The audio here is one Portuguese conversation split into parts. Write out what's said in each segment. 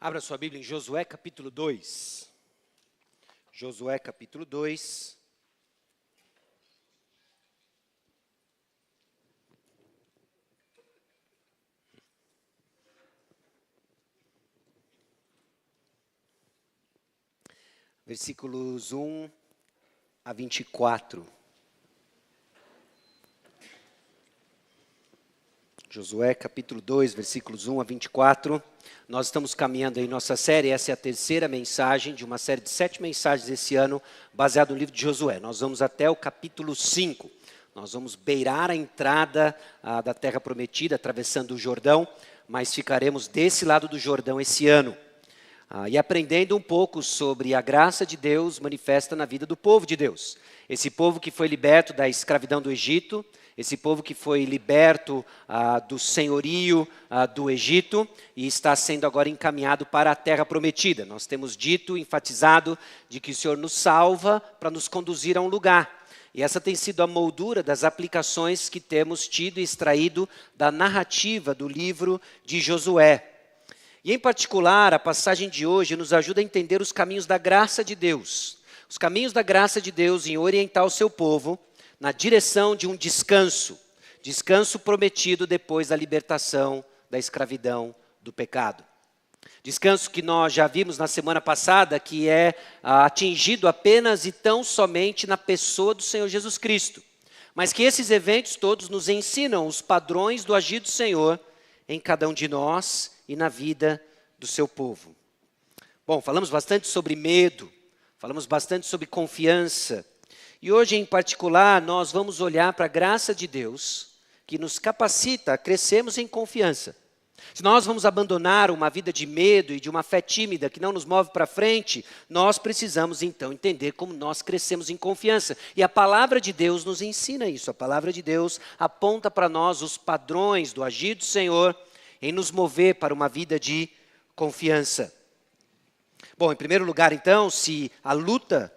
Abra sua Bíblia em Josué capítulo 2. Josué capítulo 2. Versículos 1 a 24. Josué capítulo 2, versículos 1 a 24. Nós estamos caminhando em nossa série, essa é a terceira mensagem de uma série de 7 mensagens esse ano, baseado no livro de Josué. Nós vamos até o capítulo 5. Nós vamos beirar a entrada da terra prometida, atravessando o Jordão, mas ficaremos desse lado do Jordão esse ano. E aprendendo um pouco sobre a graça de Deus manifesta na vida do povo de Deus. Esse povo que foi liberto da escravidão do Egito, esse povo que foi liberto do senhorio do Egito e está sendo agora encaminhado para a terra prometida. Nós temos dito, enfatizado, de que o Senhor nos salva para nos conduzir a um lugar. E essa tem sido a moldura das aplicações que temos tido e extraído da narrativa do livro de Josué. E em particular, a passagem de hoje nos ajuda a entender os caminhos da graça de Deus. Os caminhos da graça de Deus em orientar o seu povo na direção de um descanso. Descanso prometido depois da libertação da escravidão do pecado. Descanso que nós já vimos na semana passada, que é atingido apenas e tão somente na pessoa do Senhor Jesus Cristo. Mas que esses eventos todos nos ensinam os padrões do agir do Senhor em cada um de nós e na vida do seu povo. Bom, falamos bastante sobre medo, falamos bastante sobre confiança, e hoje em particular nós vamos olhar para a graça de Deus, que nos capacita a crescermos em confiança. Se nós vamos abandonar uma vida de medo e de uma fé tímida que não nos move para frente, nós precisamos então entender como nós crescemos em confiança. E a palavra de Deus nos ensina isso, a palavra de Deus aponta para nós os padrões do agir do Senhor, em nos mover para uma vida de confiança. Bom, em primeiro lugar, então, se a luta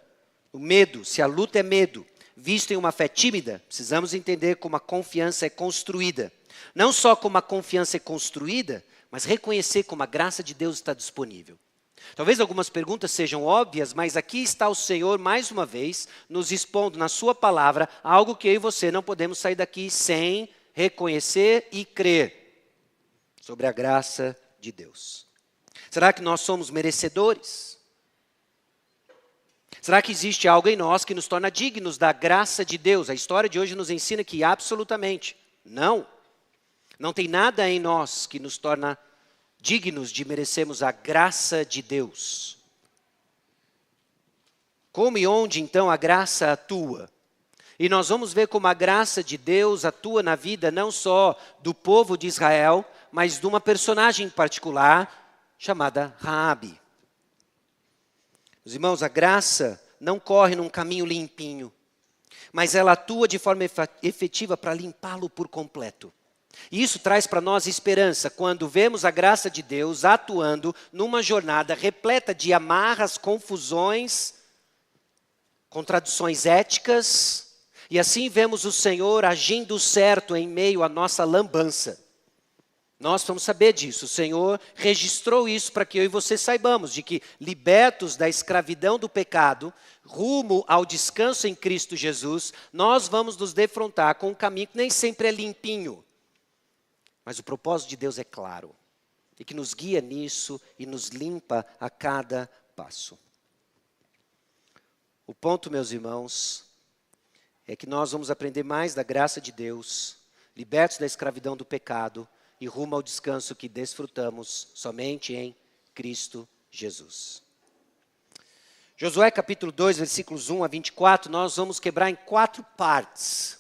é medo, visto em uma fé tímida, precisamos entender como a confiança é construída. Não só como a confiança é construída, mas reconhecer como a graça de Deus está disponível. Talvez algumas perguntas sejam óbvias, mas aqui está o Senhor, mais uma vez, nos expondo na sua palavra algo que eu e você não podemos sair daqui sem reconhecer e crer. Sobre a graça de Deus. Será que nós somos merecedores? Será que existe algo em nós que nos torna dignos da graça de Deus? A história de hoje nos ensina que absolutamente não. Não tem nada em nós que nos torna dignos de merecermos a graça de Deus. Como e onde então a graça atua? E nós vamos ver como a graça de Deus atua na vida não só do povo de Israel, mas de uma personagem particular chamada Raabe. Meus irmãos, a graça não corre num caminho limpinho, mas ela atua de forma efetiva para limpá-lo por completo. E isso traz para nós esperança quando vemos a graça de Deus atuando numa jornada repleta de amarras, confusões, contradições éticas, e assim vemos o Senhor agindo certo em meio à nossa lambança. Nós vamos saber disso. O Senhor registrou isso para que eu e você saibamos de que, libertos da escravidão do pecado, rumo ao descanso em Cristo Jesus, nós vamos nos defrontar com um caminho que nem sempre é limpinho. Mas o propósito de Deus é claro, e que nos guia nisso e nos limpa a cada passo. O ponto, meus irmãos, é que nós vamos aprender mais da graça de Deus, libertos da escravidão do pecado, e rumo ao descanso que desfrutamos somente em Cristo Jesus. Josué capítulo 2, versículos 1 a 24, nós vamos quebrar em 4 partes.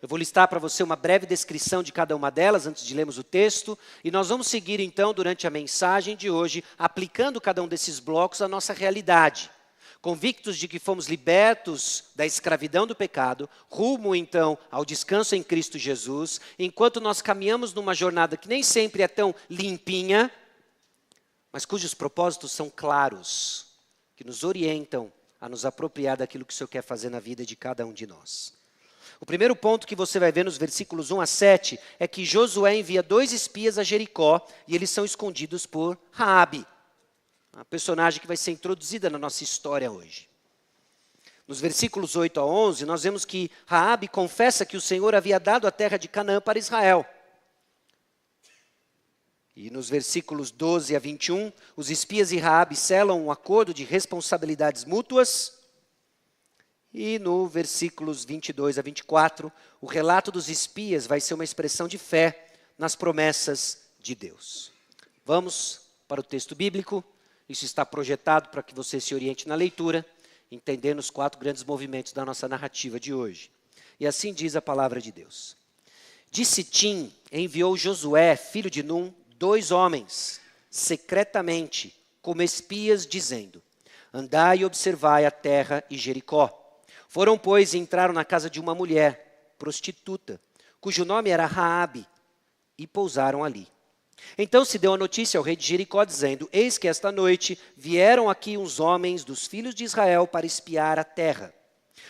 Eu vou listar para você uma breve descrição de cada uma delas, antes de lermos o texto, e nós vamos seguir então, durante a mensagem de hoje, aplicando cada um desses blocos à nossa realidade. Convictos de que fomos libertos da escravidão do pecado, rumo então ao descanso em Cristo Jesus, enquanto nós caminhamos numa jornada que nem sempre é tão limpinha, mas cujos propósitos são claros, que nos orientam a nos apropriar daquilo que o Senhor quer fazer na vida de cada um de nós. O primeiro ponto que você vai ver nos versículos 1 a 7 é que Josué envia 2 espias a Jericó e eles são escondidos por Raabe. a personagem que vai ser introduzida na nossa história hoje. Nos versículos 8 a 11, nós vemos que Raabe confessa que o Senhor havia dado a terra de Canaã para Israel. E nos versículos 12 a 21, os espias e Raabe selam um acordo de responsabilidades mútuas. E no versículos 22 a 24, o relato dos espias vai ser uma expressão de fé nas promessas de Deus. Vamos para o texto bíblico. Isso está projetado para que você se oriente na leitura, entendendo os 4 grandes movimentos da nossa narrativa de hoje. E assim diz a palavra de Deus. De Sitim enviou Josué, filho de Num, 2 homens, secretamente, como espias, dizendo: andai e observai a terra e Jericó. Foram, pois, e entraram na casa de uma mulher, prostituta, cujo nome era Raabe, e pousaram ali. Então se deu a notícia ao rei de Jericó, dizendo: eis que esta noite vieram aqui uns homens dos filhos de Israel para espiar a terra.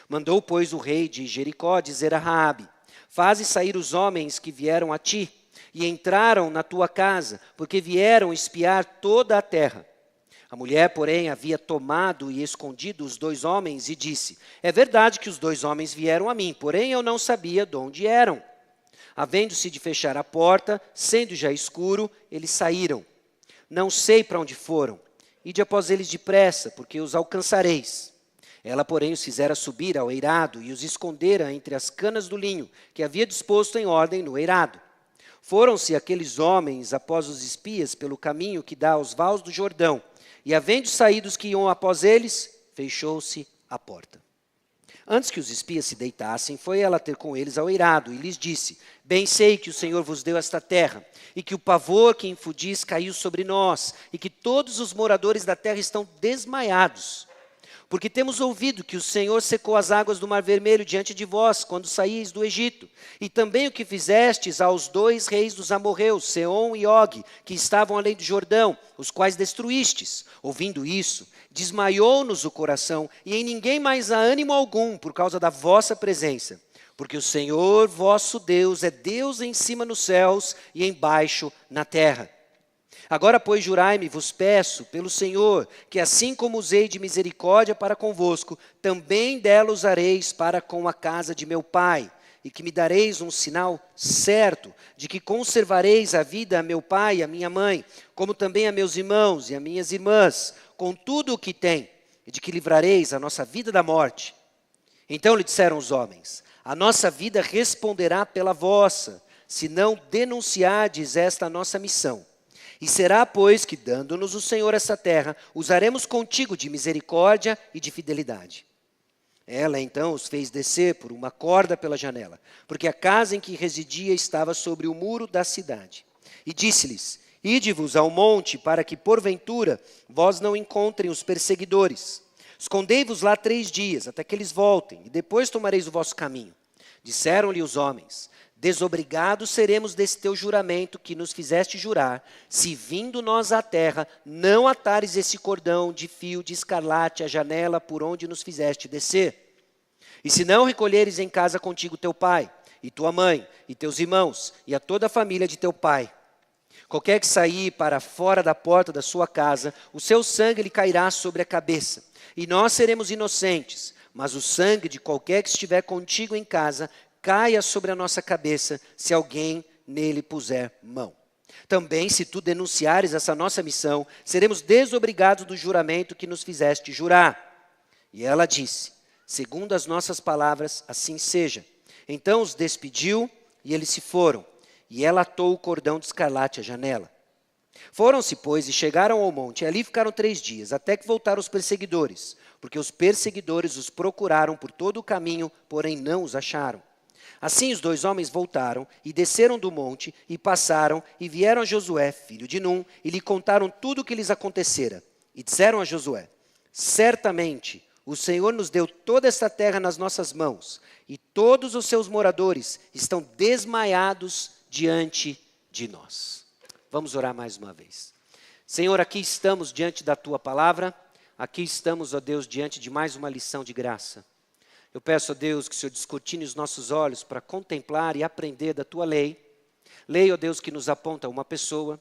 Mandou, pois, o rei de Jericó dizer a Raabe: faze sair os homens que vieram a ti, e entraram na tua casa, porque vieram espiar toda a terra. A mulher, porém, havia tomado e escondido os 2 homens e disse: é verdade que os 2 homens vieram a mim, porém eu não sabia de onde eram. Havendo-se de fechar a porta, sendo já escuro, eles saíram. Não sei para onde foram. Ide após eles depressa, porque os alcançareis. Ela, porém, os fizera subir ao eirado e os escondera entre as canas do linho, que havia disposto em ordem no eirado. Foram-se aqueles homens após os espias pelo caminho que dá aos vales do Jordão, e havendo saído os que iam após eles, fechou-se a porta. Antes que os espias se deitassem, foi ela ter com eles ao eirado, e lhes disse: bem sei que o Senhor vos deu esta terra, e que o pavor que infundis caiu sobre nós, e que todos os moradores da terra estão desmaiados. Porque temos ouvido que o Senhor secou as águas do Mar Vermelho diante de vós, quando saíeis do Egito. E também o que fizestes aos 2 reis dos amorreus, Seom e Og, que estavam além do Jordão, os quais destruístes. Ouvindo isso, desmaiou-nos o coração, e em ninguém mais há ânimo algum, por causa da vossa presença. Porque o Senhor, vosso Deus, é Deus em cima nos céus e embaixo na terra. Agora, pois, jurai-me, vos peço, pelo Senhor, que assim como usei de misericórdia para convosco, também dela usareis para com a casa de meu pai, e que me dareis um sinal certo de que conservareis a vida a meu pai e a minha mãe, como também a meus irmãos e a minhas irmãs, com tudo o que tem, e de que livrareis a nossa vida da morte. Então lhe disseram os homens: a nossa vida responderá pela vossa, se não denunciardes esta nossa missão. E será, pois, que, dando-nos o Senhor essa terra, usaremos contigo de misericórdia e de fidelidade. Ela, então, os fez descer por uma corda pela janela, porque a casa em que residia estava sobre o muro da cidade. E disse-lhes: ide-vos ao monte, para que, porventura, vós não encontrem os perseguidores. Escondei-vos lá 3 dias, até que eles voltem, e depois tomareis o vosso caminho. Disseram-lhe os homens: desobrigados seremos desse teu juramento que nos fizeste jurar, se vindo nós à terra, não atares esse cordão de fio de escarlate à janela por onde nos fizeste descer. E se não recolheres em casa contigo teu pai, e tua mãe, e teus irmãos, e a toda a família de teu pai, qualquer que sair para fora da porta da sua casa, o seu sangue lhe cairá sobre a cabeça, e nós seremos inocentes, mas o sangue de qualquer que estiver contigo em casa caia sobre a nossa cabeça, se alguém nele puser mão. Também, se tu denunciares essa nossa missão, seremos desobrigados do juramento que nos fizeste jurar. E ela disse: segundo as nossas palavras, assim seja. Então os despediu e eles se foram. E ela atou o cordão de escarlate à janela. Foram-se, pois, e chegaram ao monte, e ali ficaram 3 dias, até que voltaram os perseguidores, porque os perseguidores os procuraram por todo o caminho, porém não os acharam. Assim os 2 homens voltaram e desceram do monte e passaram e vieram a Josué, filho de Num, e lhe contaram tudo o que lhes acontecera. E disseram a Josué: certamente o Senhor nos deu toda esta terra nas nossas mãos, e todos os seus moradores estão desmaiados diante de nós. Vamos orar mais uma vez. Senhor, aqui estamos diante da tua palavra, aqui estamos, ó Deus, diante de mais uma lição de graça. Eu peço a Deus que o Senhor descortine os nossos olhos para contemplar e aprender da Tua lei. Lei, ó Deus, que nos aponta uma pessoa,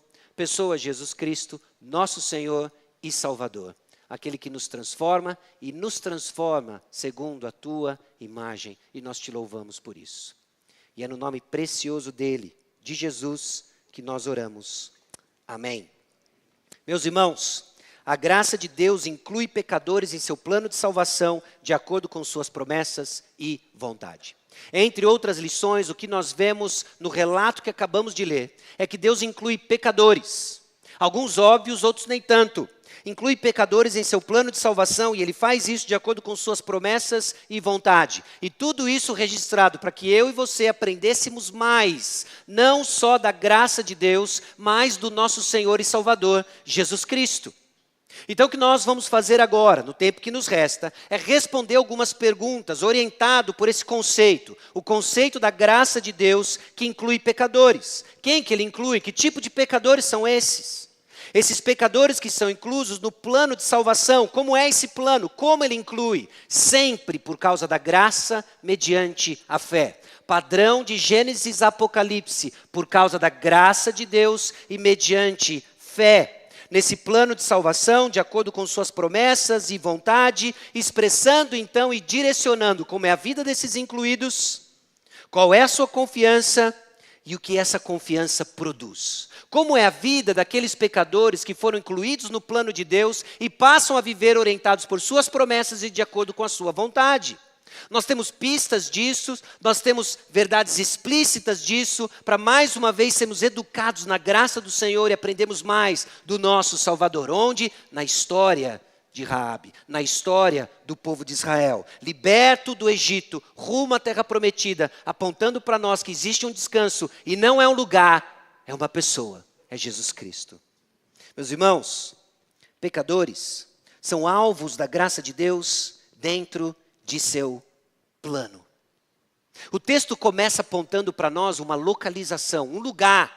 Jesus Cristo, nosso Senhor e Salvador. Aquele que nos transforma e nos transforma segundo a tua imagem. E nós te louvamos por isso. E é no nome precioso dele, de Jesus, que nós oramos. Amém. Meus irmãos, a graça de Deus inclui pecadores em seu plano de salvação, de acordo com suas promessas e vontade. Entre outras lições, o que nós vemos no relato que acabamos de ler, é que Deus inclui pecadores. Alguns óbvios, outros nem tanto. Inclui pecadores em seu plano de salvação e ele faz isso de acordo com suas promessas e vontade. E tudo isso registrado para que eu e você aprendêssemos mais, não só da graça de Deus, mas do nosso Senhor e Salvador, Jesus Cristo. Então o que nós vamos fazer agora, no tempo que nos resta, é responder algumas perguntas orientado por esse conceito. O conceito da graça de Deus que inclui pecadores. Quem que ele inclui? Que tipo de pecadores são esses? Esses pecadores que são inclusos no plano de salvação, como é esse plano? Como ele inclui? Sempre por causa da graça mediante a fé. Padrão de Gênesis e Apocalipse, por causa da graça de Deus e mediante fé. Nesse plano de salvação, de acordo com suas promessas e vontade, expressando então e direcionando como é a vida desses incluídos, qual é a sua confiança e o que essa confiança produz. Como é a vida daqueles pecadores que foram incluídos no plano de Deus e passam a viver orientados por suas promessas e de acordo com a sua vontade. Nós temos pistas disso, nós temos verdades explícitas disso, para mais uma vez sermos educados na graça do Senhor e aprendemos mais do nosso Salvador. Onde? Na história de Raabe, na história do povo de Israel. Liberto do Egito, rumo à terra prometida, apontando para nós que existe um descanso e não é um lugar, é uma pessoa, é Jesus Cristo. Meus irmãos, pecadores são alvos da graça de Deus dentro de seu plano. O texto começa apontando para nós uma localização, um lugar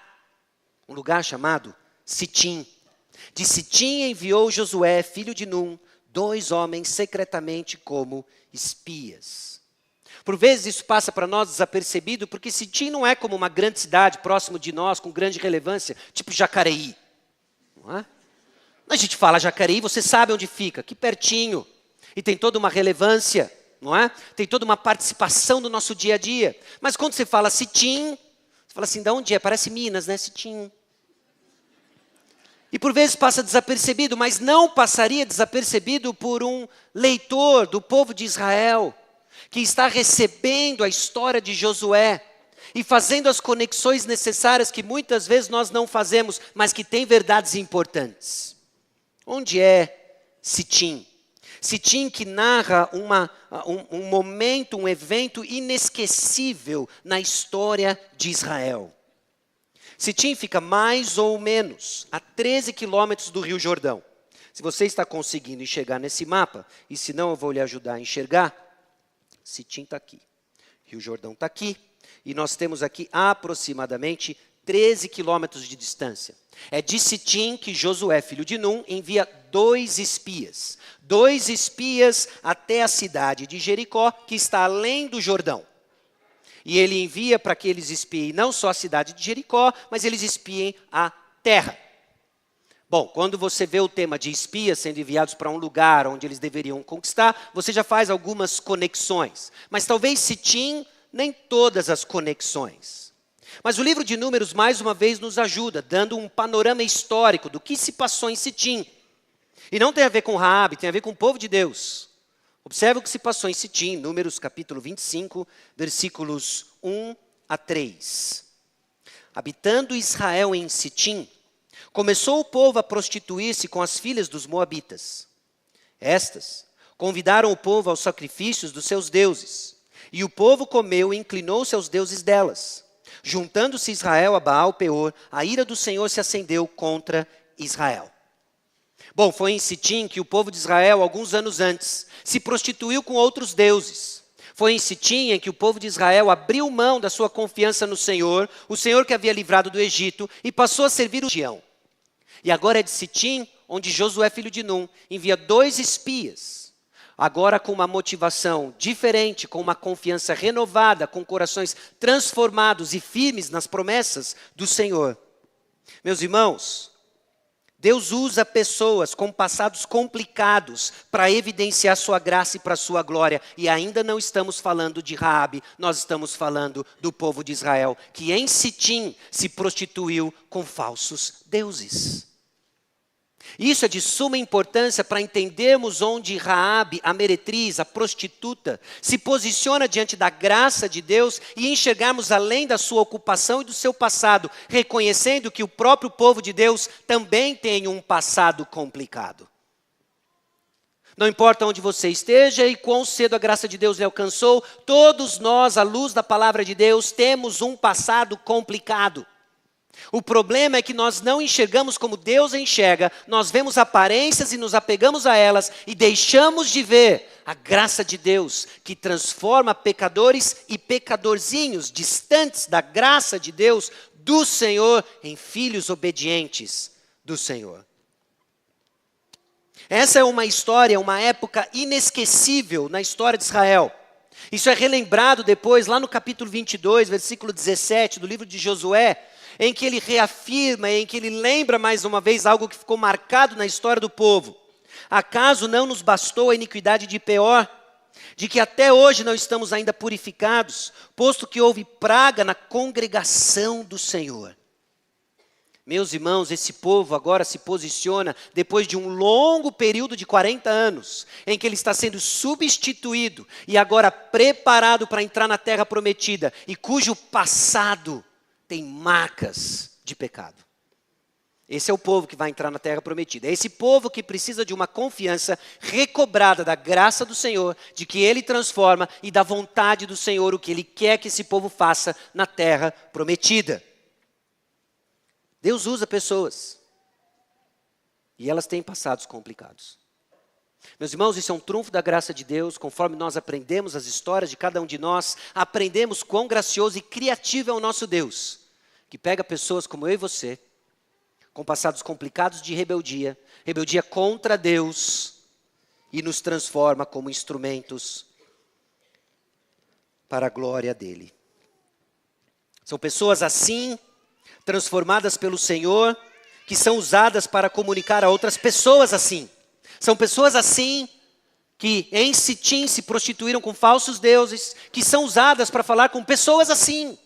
chamado Sitim. De Sitim enviou Josué, filho de Num, 2 homens secretamente como espias. Por vezes isso passa para nós desapercebido, porque Sitim não é como uma grande cidade próximo de nós, com grande relevância, tipo Jacareí. Não é? A gente fala Jacareí, você sabe onde fica, aqui pertinho. E tem toda uma relevância, não é? Tem toda uma participação do nosso dia a dia. Mas quando você fala Sitim, você fala assim, de onde é? Parece Minas, né? Sitim. E por vezes passa desapercebido, mas não passaria desapercebido por um leitor do povo de Israel, que está recebendo a história de Josué e fazendo as conexões necessárias que muitas vezes nós não fazemos, mas que tem verdades importantes. Onde é Sitim? Sitim que narra um momento, um evento inesquecível na história de Israel. Sitim fica mais ou menos a 13 quilômetros do Rio Jordão. Se você está conseguindo enxergar nesse mapa, e se não eu vou lhe ajudar a enxergar, Sitim está aqui, Rio Jordão está aqui, e nós temos aqui aproximadamente 13 quilômetros de distância. É de Sitim que Josué, filho de Num, envia 2 espias. 2 espias até a cidade de Jericó, que está além do Jordão. E ele envia para que eles espiem não só a cidade de Jericó, mas eles espiem a terra. Bom, quando você vê o tema de espias sendo enviados para um lugar onde eles deveriam conquistar, você já faz algumas conexões. Mas talvez Sitim, nem todas as conexões. Mas o livro de Números, mais uma vez, nos ajuda, dando um panorama histórico do que se passou em Sitim. E não tem a ver com Raabe, tem a ver com o povo de Deus. Observe o que se passou em Sitim, Números capítulo 25, versículos 1 a 3. Habitando Israel em Sitim, começou o povo a prostituir-se com as filhas dos moabitas. Estas convidaram o povo aos sacrifícios dos seus deuses. E o povo comeu e inclinou-se aos deuses delas. Juntando-se Israel a Baal-Peor, a ira do Senhor se acendeu contra Israel. Bom, foi em Sitim que o povo de Israel, alguns anos antes, se prostituiu com outros deuses. Foi em Sitim em que o povo de Israel abriu mão da sua confiança no Senhor, o Senhor que havia livrado do Egito, e passou a servir o região. E agora é de Sitim, onde Josué, filho de Num, envia 2 espias, agora com uma motivação diferente, com uma confiança renovada, com corações transformados e firmes nas promessas do Senhor. Meus irmãos, Deus usa pessoas com passados complicados para evidenciar sua graça e para sua glória. E ainda não estamos falando de Raabe, nós estamos falando do povo de Israel, que em Sitim se prostituiu com falsos deuses. Isso é de suma importância para entendermos onde Raabe, a meretriz, a prostituta, se posiciona diante da graça de Deus e enxergarmos além da sua ocupação e do seu passado, reconhecendo que o próprio povo de Deus também tem um passado complicado. Não importa onde você esteja e quão cedo a graça de Deus lhe alcançou, todos nós, à luz da palavra de Deus, temos um passado complicado. O problema é que nós não enxergamos como Deus enxerga, nós vemos aparências e nos apegamos a elas e deixamos de ver a graça de Deus que transforma pecadores e pecadorzinhos distantes da graça de Deus, do Senhor, em filhos obedientes do Senhor. Essa é uma história, uma época inesquecível na história de Israel. Isso é relembrado depois, lá no capítulo 22, versículo 17 do livro de Josué, em que ele reafirma, em que ele lembra mais uma vez algo que ficou marcado na história do povo. Acaso não nos bastou a iniquidade de Peor, de que até hoje não estamos ainda purificados, posto que houve praga na congregação do Senhor? Meus irmãos, esse povo agora se posiciona depois de um longo período de 40 anos, em que ele está sendo substituído e agora preparado para entrar na terra prometida, e cujo passado tem marcas de pecado. Esse é o povo que vai entrar na terra prometida. É esse povo que precisa de uma confiança recobrada da graça do Senhor, de que Ele transforma, e da vontade do Senhor, o que Ele quer que esse povo faça na terra prometida. Deus usa pessoas, e elas têm passados complicados. Meus irmãos, isso é um trunfo da graça de Deus. Conforme nós aprendemos as histórias de cada um de nós, aprendemos quão gracioso e criativo é o nosso Deus, que pega pessoas como eu e você, com passados complicados de rebeldia, rebeldia contra Deus, e nos transforma como instrumentos para a glória dEle. São pessoas assim, transformadas pelo Senhor, que são usadas para comunicar a outras pessoas assim. São pessoas assim, que em Sitim se prostituíram com falsos deuses, que são usadas para falar com pessoas assim.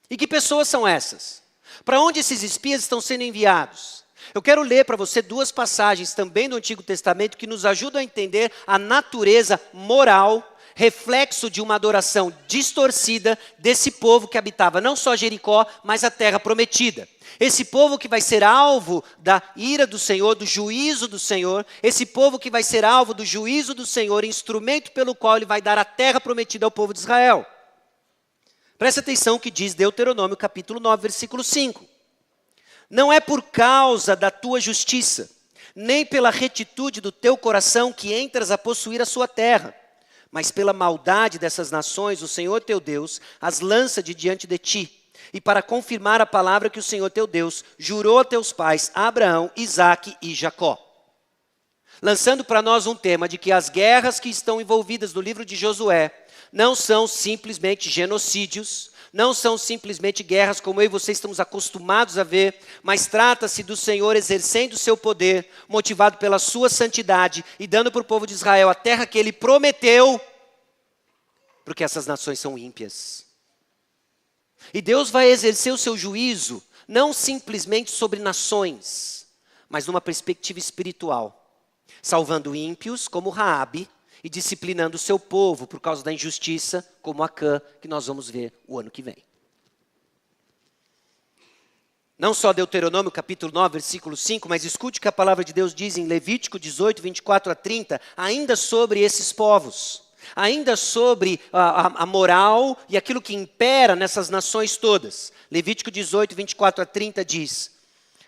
E que pessoas são essas? Para onde esses espias estão sendo enviados? Eu quero ler para você duas passagens também do Antigo Testamento que nos ajudam a entender a natureza moral, reflexo de uma adoração distorcida desse povo que habitava não só Jericó, mas a terra prometida. Esse povo que vai ser alvo da ira do Senhor, do juízo do Senhor, esse povo que vai ser alvo do juízo do Senhor, instrumento pelo qual Ele vai dar a terra prometida ao povo de Israel. Presta atenção o que diz Deuteronômio capítulo 9, versículo 5. Não é por causa da tua justiça, nem pela retitude do teu coração que entras a possuir a sua terra, mas pela maldade dessas nações, o Senhor teu Deus as lança de diante de ti, e para confirmar a palavra que o Senhor teu Deus jurou a teus pais, Abraão, Isaque e Jacó. Lançando para nós um tema de que as guerras que estão envolvidas no livro de Josué não são simplesmente genocídios, não são simplesmente guerras como eu e você estamos acostumados a ver, mas trata-se do Senhor exercendo o seu poder, motivado pela sua santidade e dando para o povo de Israel a terra que Ele prometeu, porque essas nações são ímpias. E Deus vai exercer o seu juízo, não simplesmente sobre nações, mas numa perspectiva espiritual, salvando ímpios como Raabe, e disciplinando o seu povo por causa da injustiça, como Acã, que nós vamos ver o ano que vem. Não só Deuteronômio capítulo 9, versículo 5, mas escute o que a palavra de Deus diz em Levítico 18, 24 a 30, ainda sobre esses povos, ainda sobre a moral e aquilo que impera nessas nações todas. Levítico 18, 24 a 30 diz: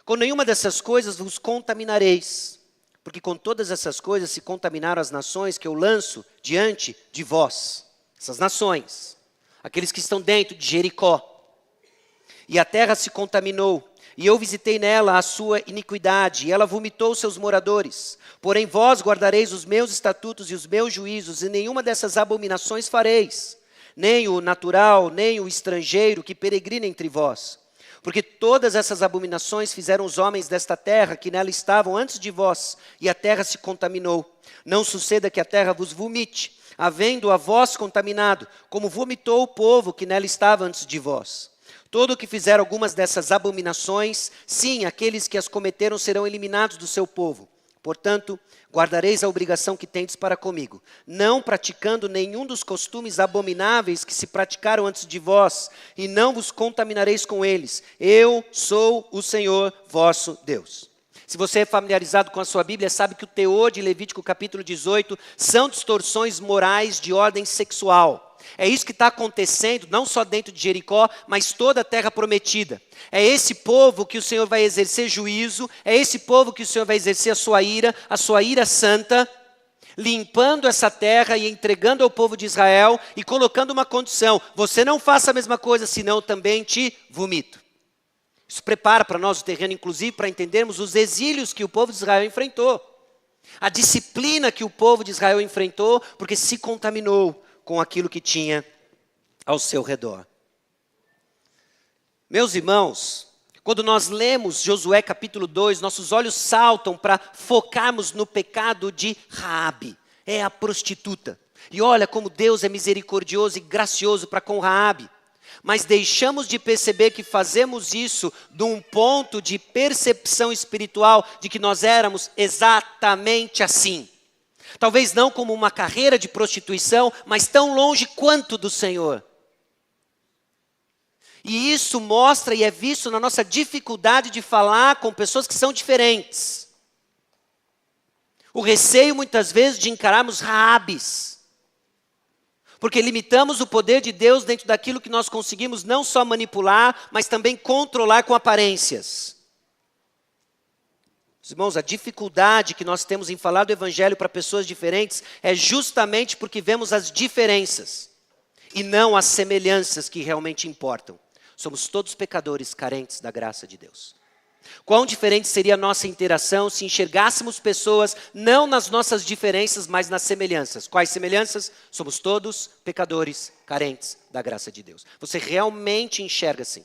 com nenhuma dessas coisas vos contaminareis, porque com todas essas coisas se contaminaram as nações que eu lanço diante de vós. Essas nações, aqueles que estão dentro de Jericó. E a terra se contaminou, e eu visitei nela a sua iniquidade, e ela vomitou seus moradores. Porém vós guardareis os meus estatutos e os meus juízos, e nenhuma dessas abominações fareis, nem o natural, nem o estrangeiro que peregrina entre vós. Porque todas essas abominações fizeram os homens desta terra que nela estavam antes de vós, e a terra se contaminou. Não suceda que a terra vos vomite, havendo a vós contaminado, como vomitou o povo que nela estava antes de vós. Todo o que fizer algumas dessas abominações, sim, aqueles que as cometeram serão eliminados do seu povo. Portanto, guardareis a obrigação que tendes para comigo, não praticando nenhum dos costumes abomináveis que se praticaram antes de vós, e não vos contaminareis com eles. Eu sou o Senhor vosso Deus. Se você é familiarizado com a sua Bíblia, sabe que o teor de Levítico capítulo 18 são distorções morais de ordem sexual. É isso que está acontecendo, não só dentro de Jericó, mas toda a terra prometida. É esse povo que o Senhor vai exercer juízo, é esse povo que o Senhor vai exercer a sua ira santa, limpando essa terra e entregando ao povo de Israel e colocando uma condição: você não faça a mesma coisa, senão eu também te vomito. Isso prepara para nós o terreno, inclusive, para entendermos os exílios que o povo de Israel enfrentou. A disciplina que o povo de Israel enfrentou, porque se contaminou com aquilo que tinha ao seu redor. Meus irmãos, quando nós lemos Josué capítulo 2, nossos olhos saltam para focarmos no pecado de Raabe, é a prostituta. E olha como Deus é misericordioso e gracioso para com Raabe. Mas deixamos de perceber que fazemos isso de um ponto de percepção espiritual de que nós éramos exatamente assim. Talvez não como uma carreira de prostituição, mas tão longe quanto do Senhor. E isso mostra e é visto na nossa dificuldade de falar com pessoas que são diferentes. O receio muitas vezes de encararmos Raabes. Porque limitamos o poder de Deus dentro daquilo que nós conseguimos não só manipular, mas também controlar com aparências. Irmãos, a dificuldade que nós temos em falar do Evangelho para pessoas diferentes é justamente porque vemos as diferenças e não as semelhanças que realmente importam. Somos todos pecadores carentes da graça de Deus. Quão diferente seria a nossa interação se enxergássemos pessoas não nas nossas diferenças, mas nas semelhanças. Quais semelhanças? Somos todos pecadores carentes da graça de Deus. Você realmente enxerga assim?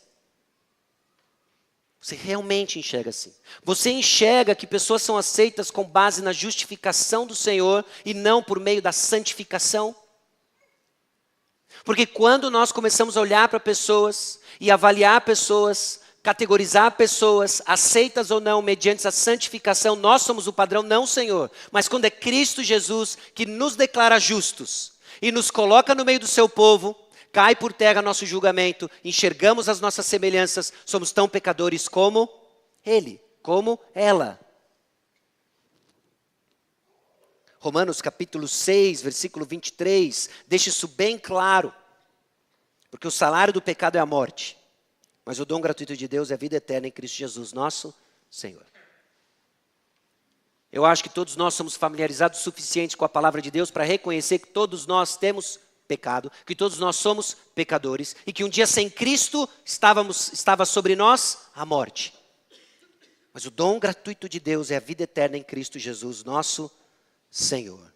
Você realmente enxerga assim? Você enxerga que pessoas são aceitas com base na justificação do Senhor e não por meio da santificação? Porque quando nós começamos a olhar para pessoas e avaliar pessoas, categorizar pessoas, aceitas ou não, mediante a santificação, nós somos o padrão, não o Senhor. Mas quando é Cristo Jesus que nos declara justos e nos coloca no meio do seu povo, cai por terra nosso julgamento, enxergamos as nossas semelhanças, somos tão pecadores como ele, como ela. Romanos capítulo 6, versículo 23, deixa isso bem claro. Porque o salário do pecado é a morte, mas o dom gratuito de Deus é a vida eterna em Cristo Jesus, nosso Senhor. Eu acho que todos nós somos familiarizados o suficiente com a palavra de Deus para reconhecer que todos nós temos pecado, que todos nós somos pecadores e que um dia sem Cristo estava sobre nós a morte. Mas o dom gratuito de Deus é a vida eterna em Cristo Jesus, nosso Senhor.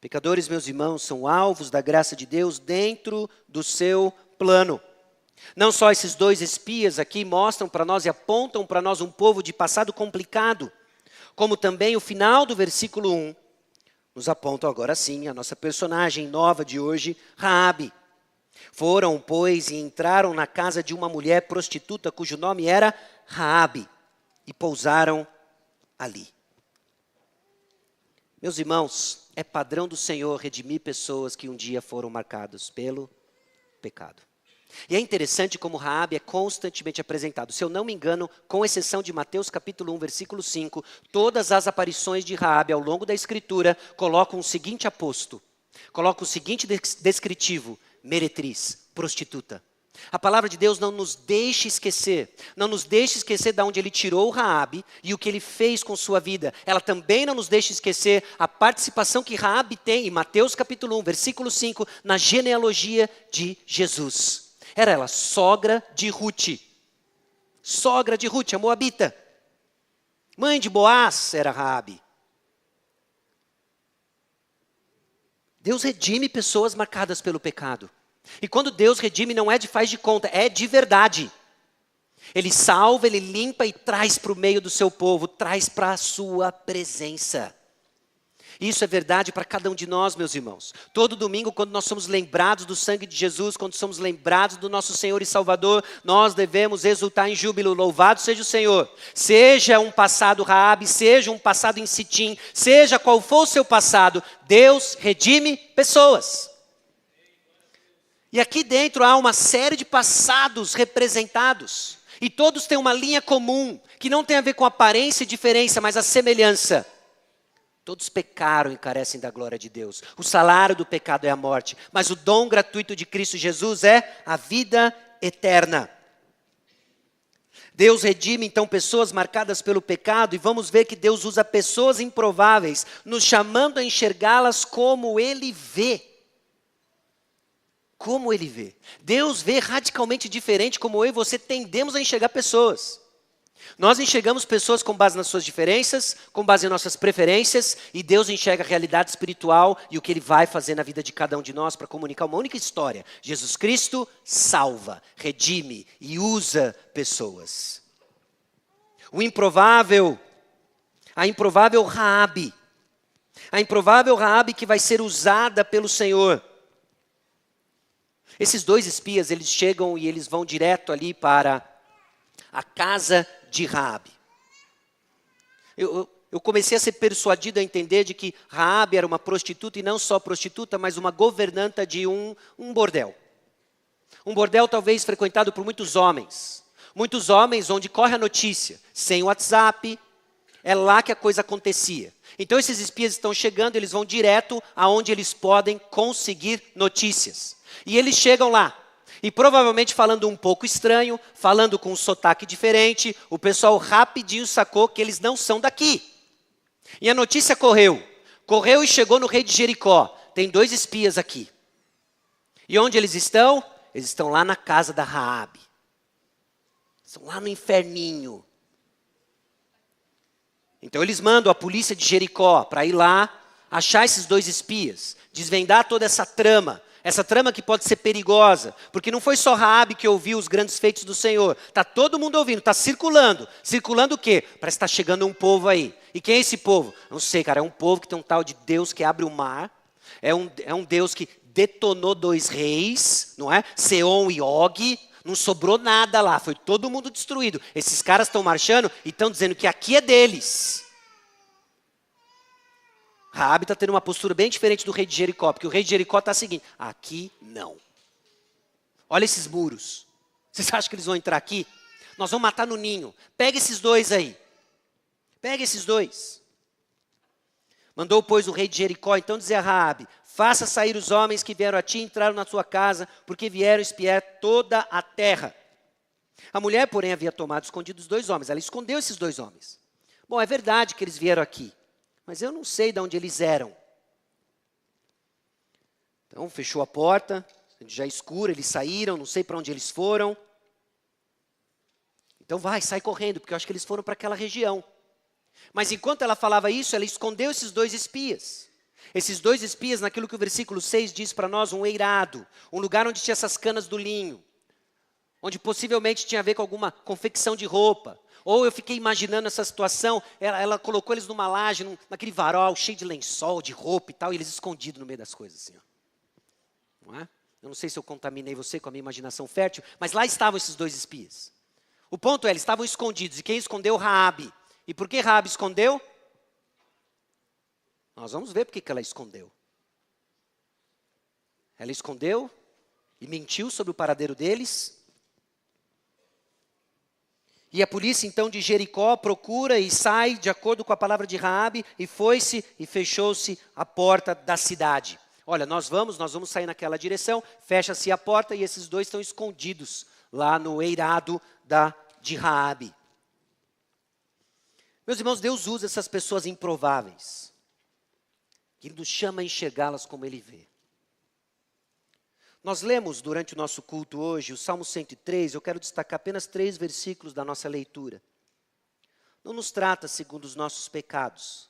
Pecadores, meus irmãos, são alvos da graça de Deus dentro do seu plano. Não só esses dois espias aqui mostram para nós e apontam para nós um povo de passado complicado, como também o final do versículo 1 nos apontam agora sim a nossa personagem nova de hoje, Raabe. Foram, pois, e entraram na casa de uma mulher prostituta cujo nome era Raabe e pousaram ali. Meus irmãos, é padrão do Senhor redimir pessoas que um dia foram marcadas pelo pecado. E é interessante como Raabe é constantemente apresentado. Se eu não me engano, com exceção de Mateus capítulo 1, versículo 5, todas as aparições de Raabe ao longo da Escritura colocam o seguinte aposto, colocam o seguinte descritivo: meretriz, prostituta. A palavra de Deus não nos deixa esquecer de onde ele tirou Raabe e o que ele fez com sua vida. Ela também não nos deixa esquecer a participação que Raabe tem em Mateus capítulo 1, versículo 5, na genealogia de Jesus. Era ela sogra de Rute, a moabita. Mãe de Boaz era Raabe. Deus redime pessoas marcadas pelo pecado. E quando Deus redime, não é de faz de conta, é de verdade. Ele salva, ele limpa e traz para o meio do seu povo, traz para a sua presença. Isso é verdade para cada um de nós, meus irmãos. Todo domingo, quando nós somos lembrados do sangue de Jesus, quando somos lembrados do nosso Senhor e Salvador, nós devemos exultar em júbilo. Louvado seja o Senhor. Seja um passado Raabe, seja um passado em Sitim, seja qual for o seu passado, Deus redime pessoas. E aqui dentro há uma série de passados representados. E todos têm uma linha comum, que não tem a ver com aparência e diferença, mas a semelhança. Todos pecaram e carecem da glória de Deus. O salário do pecado é a morte, mas o dom gratuito de Cristo Jesus é a vida eterna. Deus redime então pessoas marcadas pelo pecado, e vamos ver que Deus usa pessoas improváveis, nos chamando a enxergá-las como Ele vê. Como Ele vê. Deus vê radicalmente diferente como eu e você tendemos a enxergar pessoas. Nós enxergamos pessoas com base nas suas diferenças, com base em nossas preferências, e Deus enxerga a realidade espiritual e o que Ele vai fazer na vida de cada um de nós para comunicar uma única história. Jesus Cristo salva, redime e usa pessoas. A improvável Raabe. A improvável Raabe que vai ser usada pelo Senhor. Esses dois espias, eles chegam e eles vão direto ali para a casa de Raabe. Eu comecei a ser persuadido a entender de que Raabe era uma prostituta, e não só prostituta, mas uma governanta de um bordel. Um bordel talvez frequentado por muitos homens. Muitos homens onde corre a notícia. Sem WhatsApp, é lá que a coisa acontecia. Então esses espias estão chegando, eles vão direto aonde eles podem conseguir notícias. E eles chegam lá. E provavelmente falando um pouco estranho, falando com um sotaque diferente, o pessoal rapidinho sacou que eles não são daqui. E a notícia correu e chegou no rei de Jericó. Tem dois espias aqui. E onde eles estão? Eles estão lá na casa da Raabe. Estão lá no inferninho. Então eles mandam a polícia de Jericó para ir lá, achar esses dois espias, desvendar toda essa trama que pode ser perigosa, porque não foi só Raabe que ouviu os grandes feitos do Senhor, está todo mundo ouvindo, está circulando o quê? Parece que está chegando um povo aí. E quem é esse povo? Não sei, cara, é um povo que tem um tal de Deus que abre o mar, é um Deus que detonou dois reis, não é? Seom e Og, não sobrou nada lá, foi todo mundo destruído. Esses caras estão marchando e estão dizendo que aqui é deles. Raabe está tendo uma postura bem diferente do rei de Jericó, porque o rei de Jericó está seguindo. Aqui não. Olha esses muros. Vocês acham que eles vão entrar aqui? Nós vamos matar no ninho. Pega esses dois aí. Pega esses dois. Mandou, pois, o rei de Jericó então dizer a Raabe: faça sair os homens que vieram a ti e entraram na tua casa, porque vieram espiar toda a terra. A mulher, porém, havia tomado escondido os dois homens. Ela escondeu esses dois homens. Bom, é verdade que eles vieram aqui, mas eu não sei de onde eles eram. Então, fechou a porta, já escuro, eles saíram, não sei para onde eles foram. Então sai correndo, porque eu acho que eles foram para aquela região. Mas enquanto ela falava isso, ela escondeu esses dois espias. Esses dois espias, naquilo que o versículo 6 diz para nós, um eirado, um lugar onde tinha essas canas do linho, onde possivelmente tinha a ver com alguma confecção de roupa. Ou eu fiquei imaginando essa situação, ela colocou eles numa laje, naquele varal cheio de lençol, de roupa e tal, e eles escondidos no meio das coisas, assim, ó. Não é? Eu não sei se eu contaminei você com a minha imaginação fértil, mas lá estavam esses dois espias. O ponto é, eles estavam escondidos, e quem escondeu? Raabe. E por que Raabe escondeu? Nós vamos ver por que ela escondeu. Ela escondeu e mentiu sobre o paradeiro deles. E a polícia então de Jericó procura e sai de acordo com a palavra de Raabe, e foi-se e fechou-se a porta da cidade. Olha, nós vamos sair naquela direção, fecha-se a porta e esses dois estão escondidos lá no eirado de Raabe. Meus irmãos, Deus usa essas pessoas improváveis, que Ele nos chama a enxergá-las como Ele vê. Nós lemos durante o nosso culto hoje o Salmo 103, eu quero destacar apenas 3 versículos da nossa leitura. Não nos trata segundo os nossos pecados,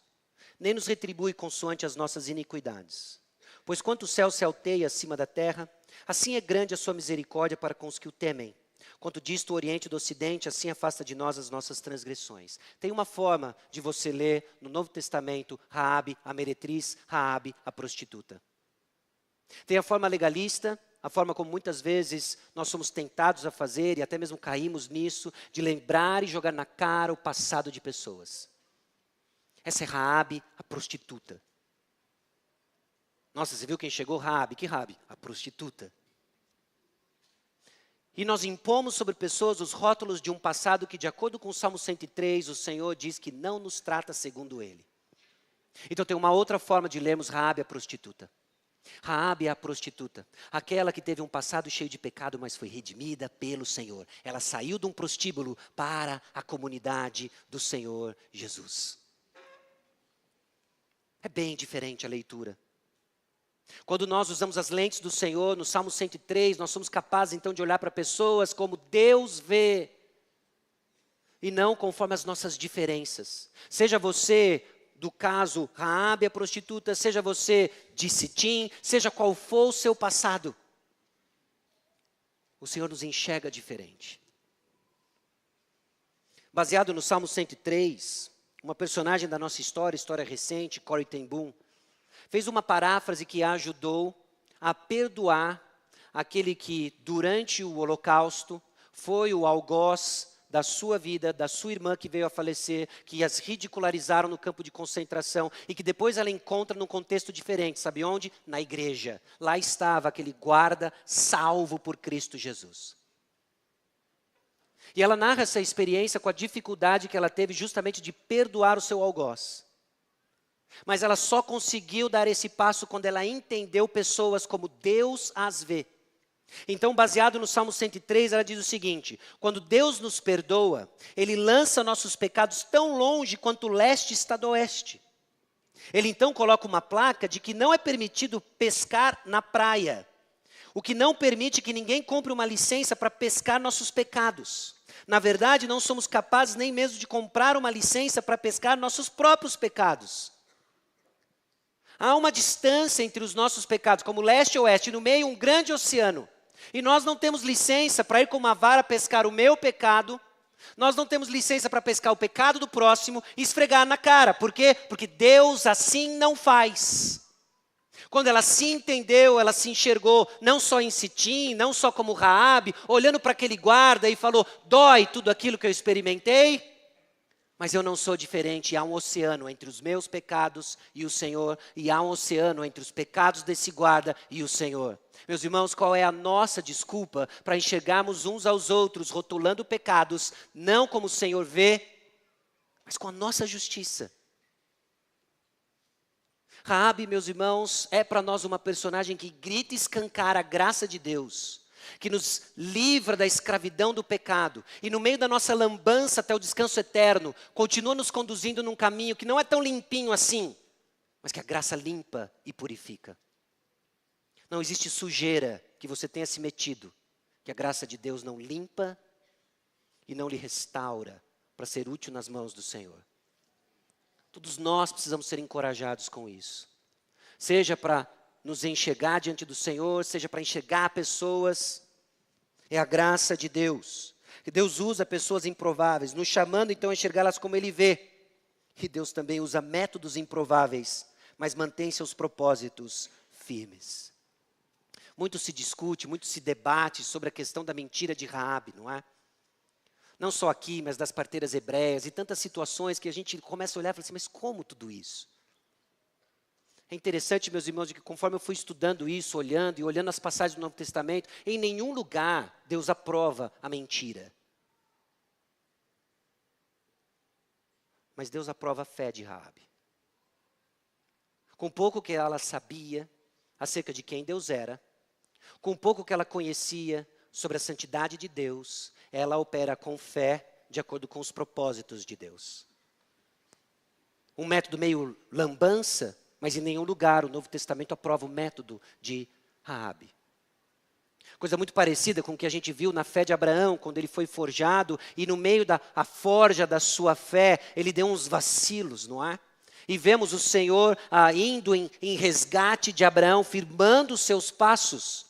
nem nos retribui consoante as nossas iniquidades. Pois quanto o céu se alteia acima da terra, Assim é grande a sua misericórdia para com os que o temem. Quanto disto o Oriente do Ocidente, assim afasta de nós as nossas transgressões. Tem uma forma de você ler no Novo Testamento Raabe, a meretriz, Raabe, a prostituta. Tem a forma legalista, a forma como muitas vezes nós somos tentados a fazer e até mesmo caímos nisso, de lembrar e jogar na cara o passado de pessoas. Essa é Raabe, a prostituta. Nossa, você viu quem chegou? Raabe. Que Raabe? A prostituta. E nós impomos sobre pessoas os rótulos de um passado que, de acordo com o Salmo 103, o Senhor diz que não nos trata segundo Ele. Então tem uma outra forma de lermos Raabe, a prostituta. Raabe é a prostituta, aquela que teve um passado cheio de pecado, mas foi redimida pelo Senhor. Ela saiu de um prostíbulo para a comunidade do Senhor Jesus. É bem diferente a leitura. Quando nós usamos as lentes do Senhor, no Salmo 103, nós somos capazes então de olhar para pessoas como Deus vê, e não conforme as nossas diferenças. Seja você do caso Raabe, a prostituta, seja você de Sitim, seja qual for o seu passado, o Senhor nos enxerga diferente. Baseado no Salmo 103, uma personagem da nossa história recente, Corrie ten Boom, fez uma paráfrase que a ajudou a perdoar aquele que, durante o Holocausto, foi o algoz da sua vida, da sua irmã que veio a falecer, que as ridicularizaram no campo de concentração e que depois ela encontra num contexto diferente. Sabe onde? Na igreja. Lá estava aquele guarda salvo por Cristo Jesus. E ela narra essa experiência com a dificuldade que ela teve justamente de perdoar o seu algoz. Mas ela só conseguiu dar esse passo quando ela entendeu pessoas como Deus as vê. Então, baseado no Salmo 103, ela diz o seguinte: quando Deus nos perdoa, Ele lança nossos pecados tão longe quanto o leste está do oeste. Ele então coloca uma placa de que não é permitido pescar na praia, o que não permite que ninguém compre uma licença para pescar nossos pecados. Na verdade, não somos capazes nem mesmo de comprar uma licença para pescar nossos próprios pecados. Há uma distância entre os nossos pecados, como leste e oeste, no meio um grande oceano. E nós não temos licença para ir com uma vara pescar o meu pecado, nós não temos licença para pescar o pecado do próximo e esfregar na cara. Por quê? Porque Deus assim não faz. Quando ela se entendeu, ela se enxergou, não só em Sitim, não só como Raabe, olhando para aquele guarda e falou: dói tudo aquilo que eu experimentei? Mas eu não sou diferente, há um oceano entre os meus pecados e o Senhor, e há um oceano entre os pecados desse guarda e o Senhor. Meus irmãos, qual é a nossa desculpa para enxergarmos uns aos outros, rotulando pecados, não como o Senhor vê, mas com a nossa justiça? Raabe, meus irmãos, é para nós uma personagem que grita e escancara a graça de Deus, que nos livra da escravidão do pecado, e no meio da nossa lambança até o descanso eterno, continua nos conduzindo num caminho que não é tão limpinho assim, mas que a graça limpa e purifica. Não existe sujeira que você tenha se metido, que a graça de Deus não limpa e não lhe restaura para ser útil nas mãos do Senhor. Todos nós precisamos ser encorajados com isso. Seja para nos enxergar diante do Senhor, seja para enxergar pessoas. É a graça de Deus. Que Deus usa pessoas improváveis, nos chamando então a enxergá-las como Ele vê. E Deus também usa métodos improváveis, mas mantém seus propósitos firmes. Muito se discute, muito se debate sobre a questão da mentira de Raabe, não é? Não só aqui, mas das parteiras hebreias e tantas situações que a gente começa a olhar e fala assim, mas como tudo isso? É interessante, meus irmãos, de que conforme eu fui estudando isso, olhando e olhando as passagens do Novo Testamento, em nenhum lugar Deus aprova a mentira. Mas Deus aprova a fé de Raabe. Com pouco que ela sabia acerca de quem Deus era, com pouco que ela conhecia sobre a santidade de Deus, ela opera com fé de acordo com os propósitos de Deus. Um método meio lambança, mas em nenhum lugar o Novo Testamento aprova o método de Raabe. Coisa muito parecida com o que a gente viu na fé de Abraão, quando ele foi forjado, e no meio da forja da sua fé, ele deu uns vacilos, não é? E vemos o Senhor indo em resgate de Abraão, firmando os seus passos.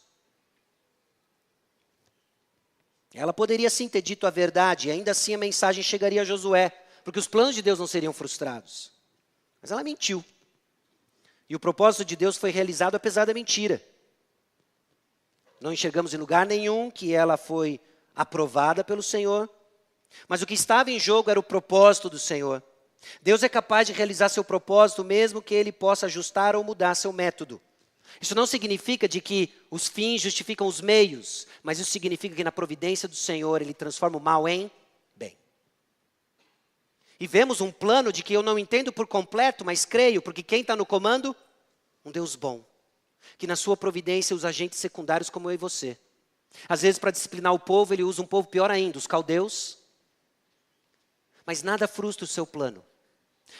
Ela poderia sim ter dito a verdade, e ainda assim a mensagem chegaria a Josué, porque os planos de Deus não seriam frustrados. Mas ela mentiu. E o propósito de Deus foi realizado apesar da mentira. Não enxergamos em lugar nenhum que ela foi aprovada pelo Senhor, mas o que estava em jogo era o propósito do Senhor. Deus é capaz de realizar seu propósito mesmo que ele possa ajustar ou mudar seu método. Isso não significa de que os fins justificam os meios, mas isso significa que na providência do Senhor ele transforma o mal em bem. E vemos um plano de que eu não entendo por completo, mas creio, porque quem está no comando? Um Deus bom. Que na sua providência usa agentes secundários como eu e você. Às vezes para disciplinar o povo ele usa um povo pior ainda, os caldeus. Mas nada frustra o seu plano.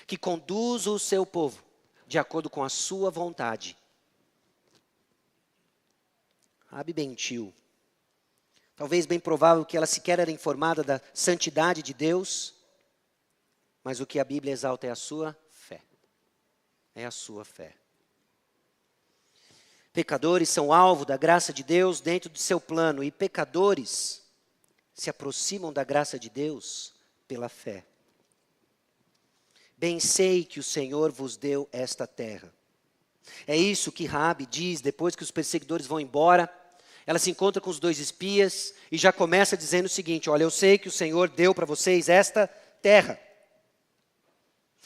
Que conduza o seu povo de acordo com a sua vontade. Raabe mentiu. Talvez bem provável que ela sequer era informada da santidade de Deus, mas o que a Bíblia exalta é a sua fé. É a sua fé. Pecadores são alvo da graça de Deus dentro do seu plano, e pecadores se aproximam da graça de Deus pela fé. Bem sei que o Senhor vos deu esta terra. É isso que Raabe diz depois que os perseguidores vão embora. Ela se encontra com os 2 espias e já começa dizendo o seguinte: olha, eu sei que o Senhor deu para vocês esta terra.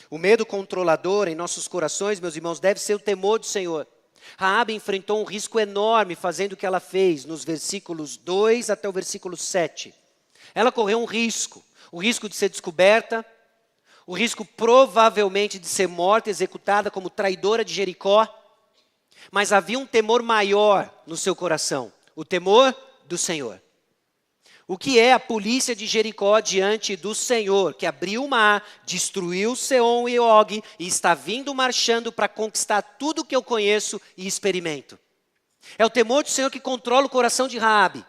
O medo controlador em nossos corações, meus irmãos, deve ser o temor do Senhor. Raabe enfrentou um risco enorme fazendo o que ela fez nos versículos 2 até o versículo 7. Ela correu um risco, o risco de ser descoberta, o risco provavelmente de ser morta, executada como traidora de Jericó. Mas havia um temor maior no seu coração, o temor do Senhor. O que é a polícia de Jericó diante do Senhor, que abriu o mar, destruiu Seom e Og e está vindo marchando para conquistar tudo que eu conheço e experimento? É o temor do Senhor que controla o coração de Raabe.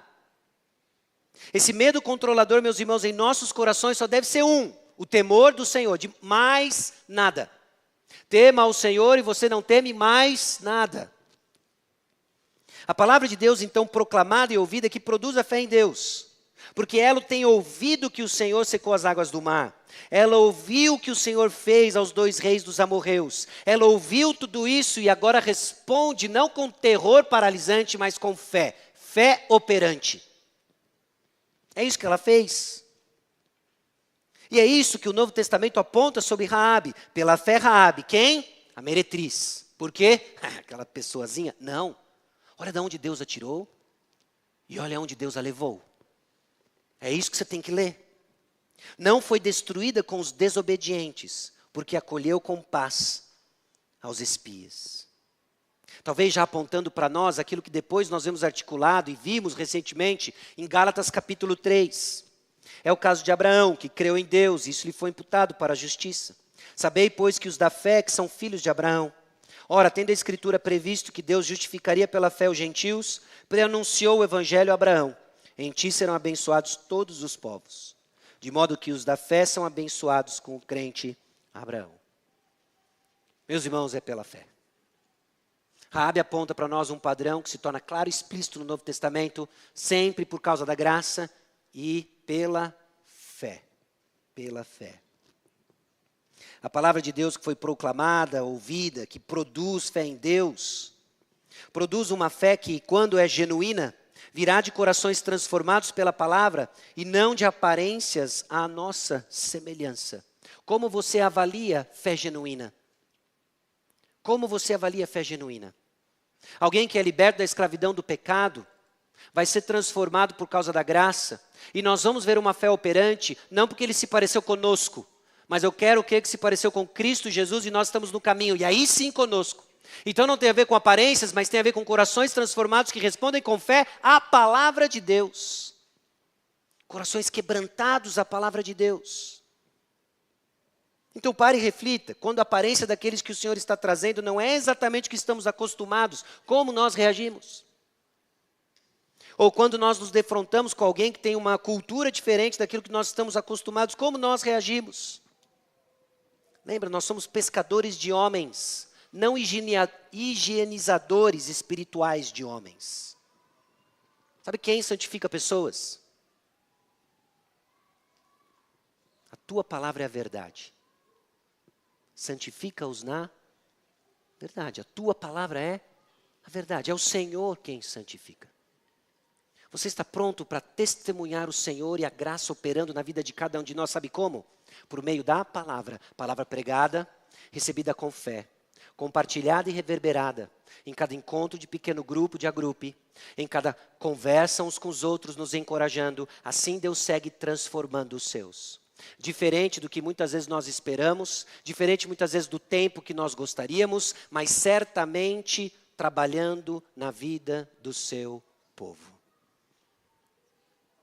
Esse medo controlador, meus irmãos, em nossos corações só deve ser o temor do Senhor, de mais nada. Tema ao Senhor e você não teme mais nada. A palavra de Deus, então, proclamada e ouvida, que produz a fé em Deus. Porque ela tem ouvido que o Senhor secou as águas do mar. Ela ouviu o que o Senhor fez aos 2 reis dos amorreus. Ela ouviu tudo isso e agora responde não com terror paralisante, mas com fé. Fé operante. É isso que ela fez. E é isso que o Novo Testamento aponta sobre Raabe. Pela fé Raabe. Quem? A meretriz. Por quê? Aquela pessoazinha? Não. Olha de onde Deus a tirou e olha onde Deus a levou. É isso que você tem que ler. Não foi destruída com os desobedientes, porque acolheu com paz aos espias. Talvez já apontando para nós aquilo que depois nós vemos articulado e vimos recentemente em Gálatas capítulo 3. É o caso de Abraão, que creu em Deus, e isso lhe foi imputado para a justiça. Sabei, pois, que os da fé, que são filhos de Abraão. Ora, tendo a Escritura previsto que Deus justificaria pela fé os gentios, preanunciou o Evangelho a Abraão. Em ti serão abençoados todos os povos. De modo que os da fé são abençoados com o crente Abraão. Meus irmãos, é pela fé. Raabe aponta para nós um padrão que se torna claro e explícito no Novo Testamento, sempre por causa da graça e pela fé. Pela fé. A palavra de Deus que foi proclamada, ouvida, que produz fé em Deus, produz uma fé que, quando é genuína, virá de corações transformados pela palavra e não de aparências à nossa semelhança. Como você avalia fé genuína? Como você avalia fé genuína? Alguém que é liberto da escravidão do pecado vai ser transformado por causa da graça. E nós vamos ver uma fé operante, não porque ele se pareceu conosco, mas eu quero o que se pareceu com Cristo Jesus e nós estamos no caminho. E aí sim conosco. Então não tem a ver com aparências, mas tem a ver com corações transformados que respondem com fé à palavra de Deus. Corações quebrantados à palavra de Deus. Então pare e reflita, quando a aparência daqueles que o Senhor está trazendo não é exatamente o que estamos acostumados, como nós reagimos? Ou quando nós nos defrontamos com alguém que tem uma cultura diferente daquilo que nós estamos acostumados, como nós reagimos? Lembra, nós somos pescadores de homens, não higienizadores espirituais de homens. Sabe quem santifica pessoas? tua palavra é a verdade. Santifica-os na verdade. A tua palavra é a verdade. É o Senhor quem santifica. Você está pronto para testemunhar o Senhor e a graça operando na vida de cada um de nós, sabe como? Por meio da palavra pregada, recebida com fé, compartilhada e reverberada, em cada encontro de pequeno grupo, de agrupe, em cada conversa uns com os outros, nos encorajando, assim Deus segue transformando os seus. Diferente do que muitas vezes nós esperamos, diferente muitas vezes do tempo que nós gostaríamos, mas certamente trabalhando na vida do seu povo.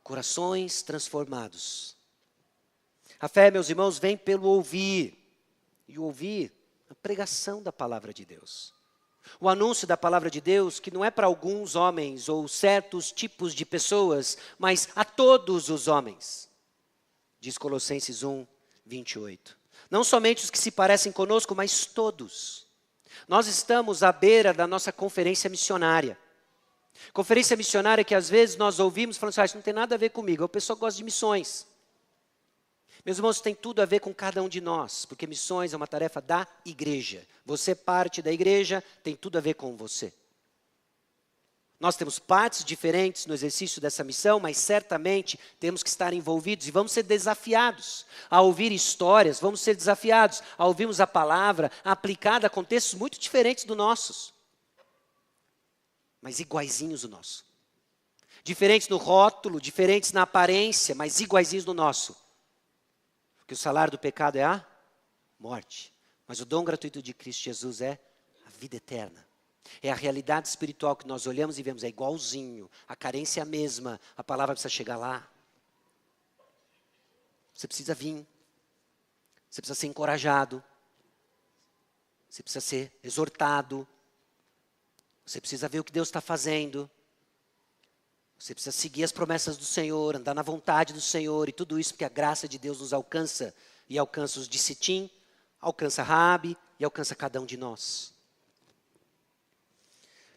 Corações transformados. A fé, meus irmãos, vem pelo ouvir. E o ouvir, a pregação da palavra de Deus. O anúncio da palavra de Deus, que não é para alguns homens ou certos tipos de pessoas, mas a todos os homens. Diz Colossenses 1, 28. Não somente os que se parecem conosco, mas todos. Nós estamos à beira da nossa conferência missionária. Conferência missionária que às vezes nós ouvimos falando assim, isso não tem nada a ver comigo, a pessoa gosta de missões. Meus irmãos, tem tudo a ver com cada um de nós, porque missões é uma tarefa da igreja. Você parte da igreja, tem tudo a ver com você. Nós temos partes diferentes no exercício dessa missão, mas certamente temos que estar envolvidos e vamos ser desafiados a ouvir histórias, vamos ser desafiados a ouvirmos a palavra aplicada a contextos muito diferentes dos nossos. Mas iguaizinhos do nosso. Diferentes no rótulo, diferentes na aparência, mas iguaizinhos do nosso. Porque o salário do pecado é a morte. Mas o dom gratuito de Cristo Jesus é a vida eterna. É a realidade espiritual que nós olhamos e vemos, é igualzinho. A carência é a mesma, a palavra precisa chegar lá. Você precisa vir. Você precisa ser encorajado. Você precisa ser exortado. Você precisa ver o que Deus está fazendo. Você precisa seguir as promessas do Senhor, andar na vontade do Senhor e tudo isso porque a graça de Deus nos alcança e alcança os de Sitim, alcança Raabe e alcança cada um de nós.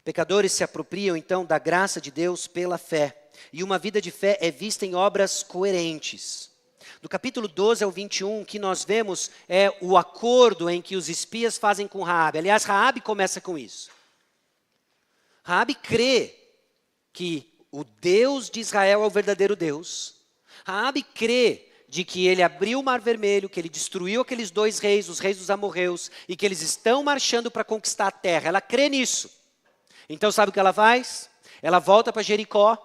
Pecadores se apropriam então da graça de Deus pela fé e uma vida de fé é vista em obras coerentes. Do capítulo 12 ao 21, o que nós vemos é o acordo em que os espias fazem com Raabe. Aliás, Raabe começa com isso. Raabe crê que o Deus de Israel é o verdadeiro Deus. Raabe crê de que ele abriu o Mar Vermelho, que ele destruiu aqueles 2 reis, os reis dos amorreus, e que eles estão marchando para conquistar a terra. Ela crê nisso. Então sabe o que ela faz? Ela volta para Jericó,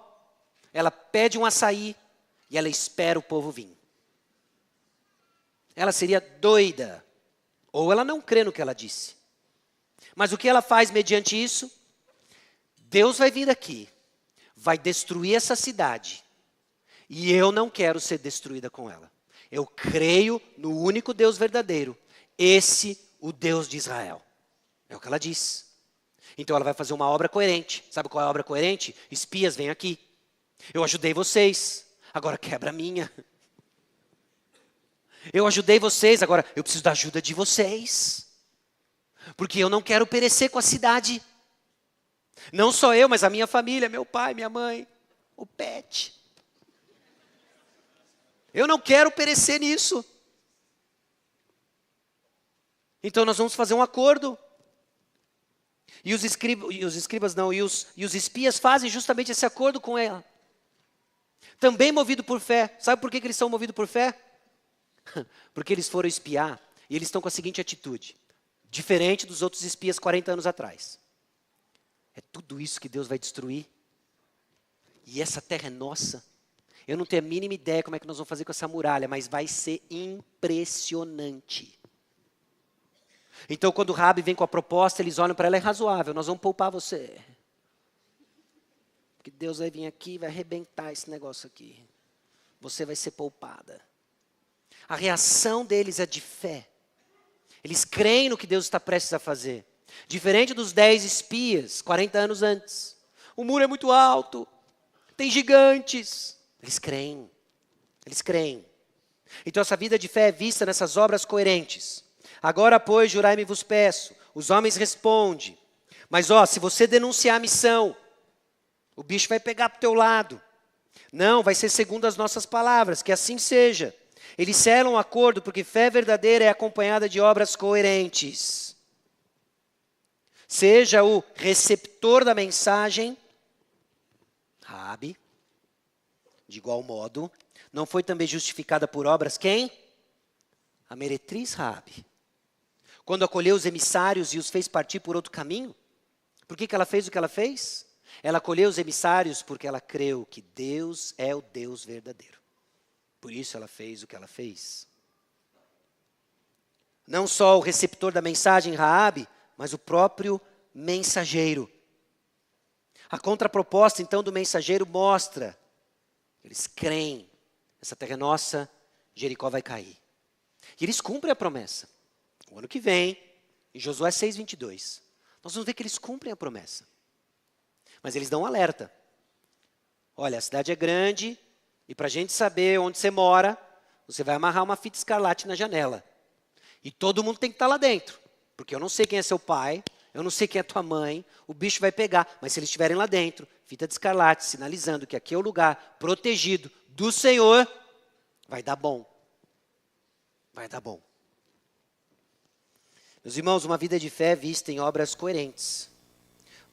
ela pede um açaí e ela espera o povo vir. Ela seria doida, ou ela não crê no que ela disse. Mas o que ela faz mediante isso? Deus vai vir aqui, vai destruir essa cidade, e eu não quero ser destruída com ela. Eu creio no único Deus verdadeiro, esse, o Deus de Israel. É o que ela diz. Então ela vai fazer uma obra coerente. Sabe qual é a obra coerente? Espias, vem aqui. Eu ajudei vocês, agora quebra a minha. Eu ajudei vocês, agora eu preciso da ajuda de vocês. Porque eu não quero perecer com a cidade. Não só eu, mas a minha família, meu pai, minha mãe, o pet. Eu não quero perecer nisso. Então nós vamos fazer um acordo. E os espias fazem justamente esse acordo com ela. Também movido por fé. Sabe por que eles são movidos por fé? Porque eles foram espiar e eles estão com a seguinte atitude. Diferente dos outros espias 40 anos atrás. É tudo isso que Deus vai destruir. E essa terra é nossa. Eu não tenho a mínima ideia como é que nós vamos fazer com essa muralha, mas vai ser impressionante. Então, quando Raabe vem com a proposta, eles olham para ela, é razoável, nós vamos poupar você. Porque Deus vai vir aqui e vai arrebentar esse negócio aqui. Você vai ser poupada. A reação deles é de fé. Eles creem no que Deus está prestes a fazer. Diferente dos 10 espias, 40 anos antes. O muro é muito alto, tem gigantes. Eles creem. Eles creem. Então essa vida de fé é vista nessas obras coerentes. Agora, pois, jurai-me vos peço. Os homens respondem. Mas, se você denunciar a missão, o bicho vai pegar para o teu lado. Não, vai ser segundo as nossas palavras, que assim seja. Eles selam um acordo porque fé verdadeira é acompanhada de obras coerentes. Seja o receptor da mensagem, Raabe, de igual modo, não foi também justificada por obras quem? A meretriz Raabe. Quando acolheu os emissários e os fez partir por outro caminho. Por que ela fez o que ela fez? Ela acolheu os emissários porque ela creu que Deus é o Deus verdadeiro. Por isso ela fez o que ela fez. Não só o receptor da mensagem, Raabe, mas o próprio mensageiro. A contraproposta, então, do mensageiro mostra, eles creem, essa terra é nossa, Jericó vai cair. E eles cumprem a promessa. O ano que vem, em Josué 6:22, nós vamos ver que eles cumprem a promessa. Mas eles dão um alerta. Olha, a cidade é grande, e para a gente saber onde você mora, você vai amarrar uma fita escarlate na janela. E todo mundo tem que estar lá dentro. Porque eu não sei quem é seu pai, eu não sei quem é tua mãe, o bicho vai pegar. Mas se eles estiverem lá dentro, fita de escarlate, sinalizando que aqui é o lugar protegido do Senhor, vai dar bom. Vai dar bom. Meus irmãos, uma vida de fé vista em obras coerentes.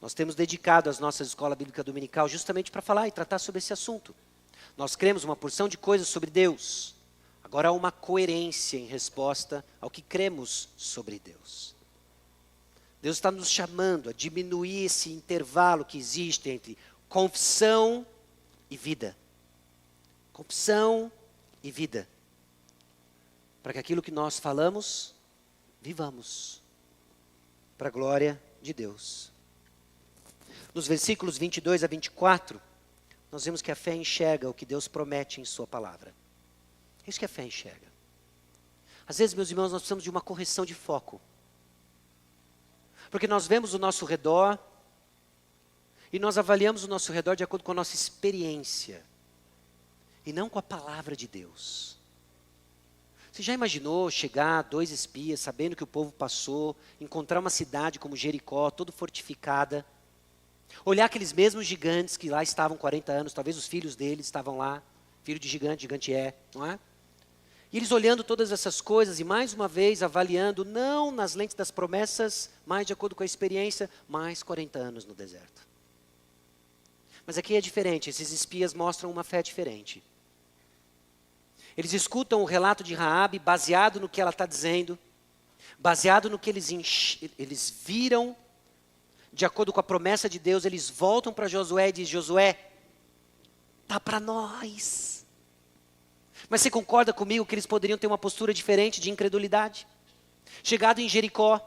Nós temos dedicado as nossas escolas bíblicas dominical justamente para falar e tratar sobre esse assunto. Nós cremos uma porção de coisas sobre Deus. Agora há uma coerência em resposta ao que cremos sobre Deus. Deus está nos chamando a diminuir esse intervalo que existe entre confissão e vida. Confissão e vida. Para que aquilo que nós falamos, vivamos. Para a glória de Deus. Nos versículos 22 a 24, nós vemos que a fé enxerga o que Deus promete em sua palavra. É isso que a fé enxerga. Às vezes, meus irmãos, nós precisamos de uma correção de foco. Porque nós vemos o nosso redor e nós avaliamos o nosso redor de acordo com a nossa experiência e não com a palavra de Deus. Você já imaginou chegar 2 espias, sabendo que o povo passou, encontrar uma cidade como Jericó, toda fortificada, olhar aqueles mesmos gigantes que lá estavam 40 anos, talvez os filhos deles estavam lá, filho de gigante, gigante é, não é? E eles olhando todas essas coisas e mais uma vez avaliando, não nas lentes das promessas, mas de acordo com a experiência, mais 40 anos no deserto. Mas aqui é diferente, esses espias mostram uma fé diferente. Eles escutam o relato de Raabe baseado no que ela está dizendo, baseado no que eles viram, de acordo com a promessa de Deus, eles voltam para Josué e dizem, Josué, tá para nós. Mas você concorda comigo que eles poderiam ter uma postura diferente de incredulidade? Chegado em Jericó,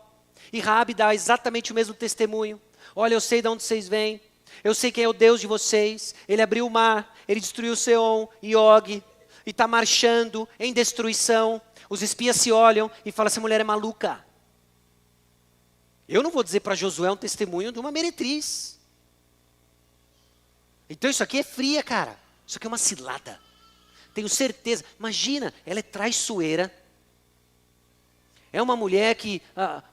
e Raabe dá exatamente o mesmo testemunho. Olha, eu sei de onde vocês vêm, eu sei quem é o Deus de vocês, ele abriu o mar, ele destruiu Seom e Og, e está marchando em destruição. Os espias se olham e falam, essa mulher é maluca. Eu não vou dizer para Josué um testemunho de uma meretriz. Então isso aqui é fria, cara. Isso aqui é uma cilada. Tenho certeza. Imagina, ela é traiçoeira. É uma mulher que,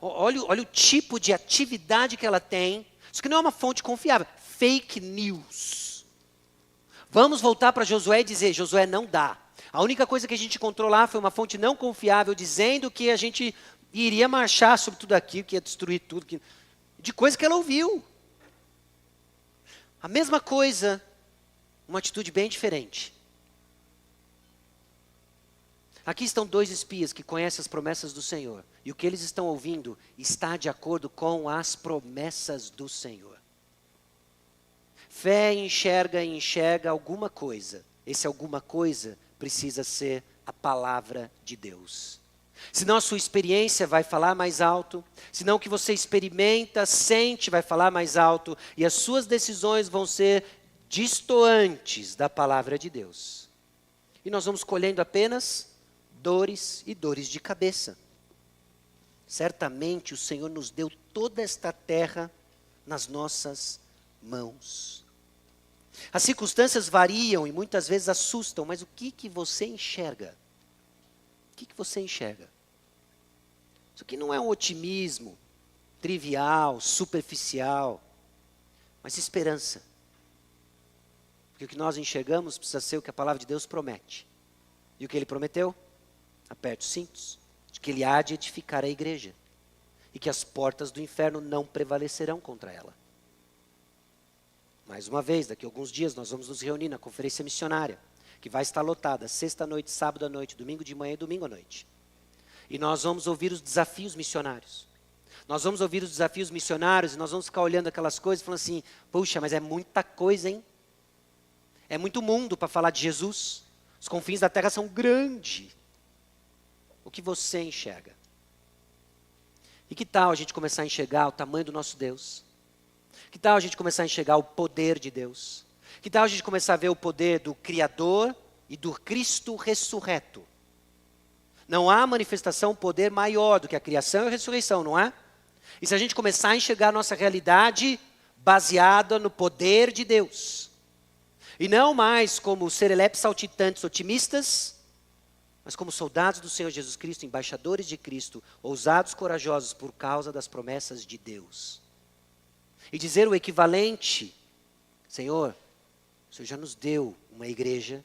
olha o tipo de atividade que ela tem. Isso aqui não é uma fonte confiável. Fake news. Vamos voltar para Josué e dizer, Josué, não dá. A única coisa que a gente encontrou lá foi uma fonte não confiável, dizendo que a gente iria marchar sobre tudo aquilo, que ia destruir tudo. De coisa que ela ouviu. A mesma coisa, uma atitude bem diferente. Aqui estão 2 espias que conhecem as promessas do Senhor. E o que eles estão ouvindo está de acordo com as promessas do Senhor. Fé enxerga e enxerga alguma coisa. Esse alguma coisa precisa ser a palavra de Deus. Senão a sua experiência vai falar mais alto. Senão o que você experimenta, sente, vai falar mais alto. E as suas decisões vão ser distantes da palavra de Deus. E nós vamos colhendo apenas dores e dores de cabeça. Certamente o Senhor nos deu toda esta terra nas nossas mãos. As circunstâncias variam e muitas vezes assustam, mas o que você enxerga? O que você enxerga? Isso aqui não é um otimismo trivial, superficial, mas esperança. Porque o que nós enxergamos precisa ser o que a palavra de Deus promete. E o que ele prometeu? aperte os cintos, de que ele há de edificar a igreja e que as portas do inferno não prevalecerão contra ela. Mais uma vez, daqui a alguns dias nós vamos nos reunir na conferência missionária, que vai estar lotada sexta à noite, sábado à noite, domingo de manhã e domingo à noite. E nós vamos ouvir os desafios missionários. Nós vamos ouvir os desafios missionários e nós vamos ficar olhando aquelas coisas e falando assim, puxa, mas é muita coisa, hein? É muito mundo para falar de Jesus. Os confins da terra são grandes. O que você enxerga? E que tal a gente começar a enxergar o tamanho do nosso Deus? Que tal a gente começar a enxergar o poder de Deus? Que tal a gente começar a ver o poder do Criador e do Cristo ressurreto? Não há manifestação, poder maior do que a criação e a ressurreição, não é? E se a gente começar a enxergar a nossa realidade baseada no poder de Deus, e não mais como serelepes saltitantes otimistas, mas como soldados do Senhor Jesus Cristo, embaixadores de Cristo, ousados, corajosos por causa das promessas de Deus. E dizer o equivalente, Senhor, o Senhor já nos deu uma igreja,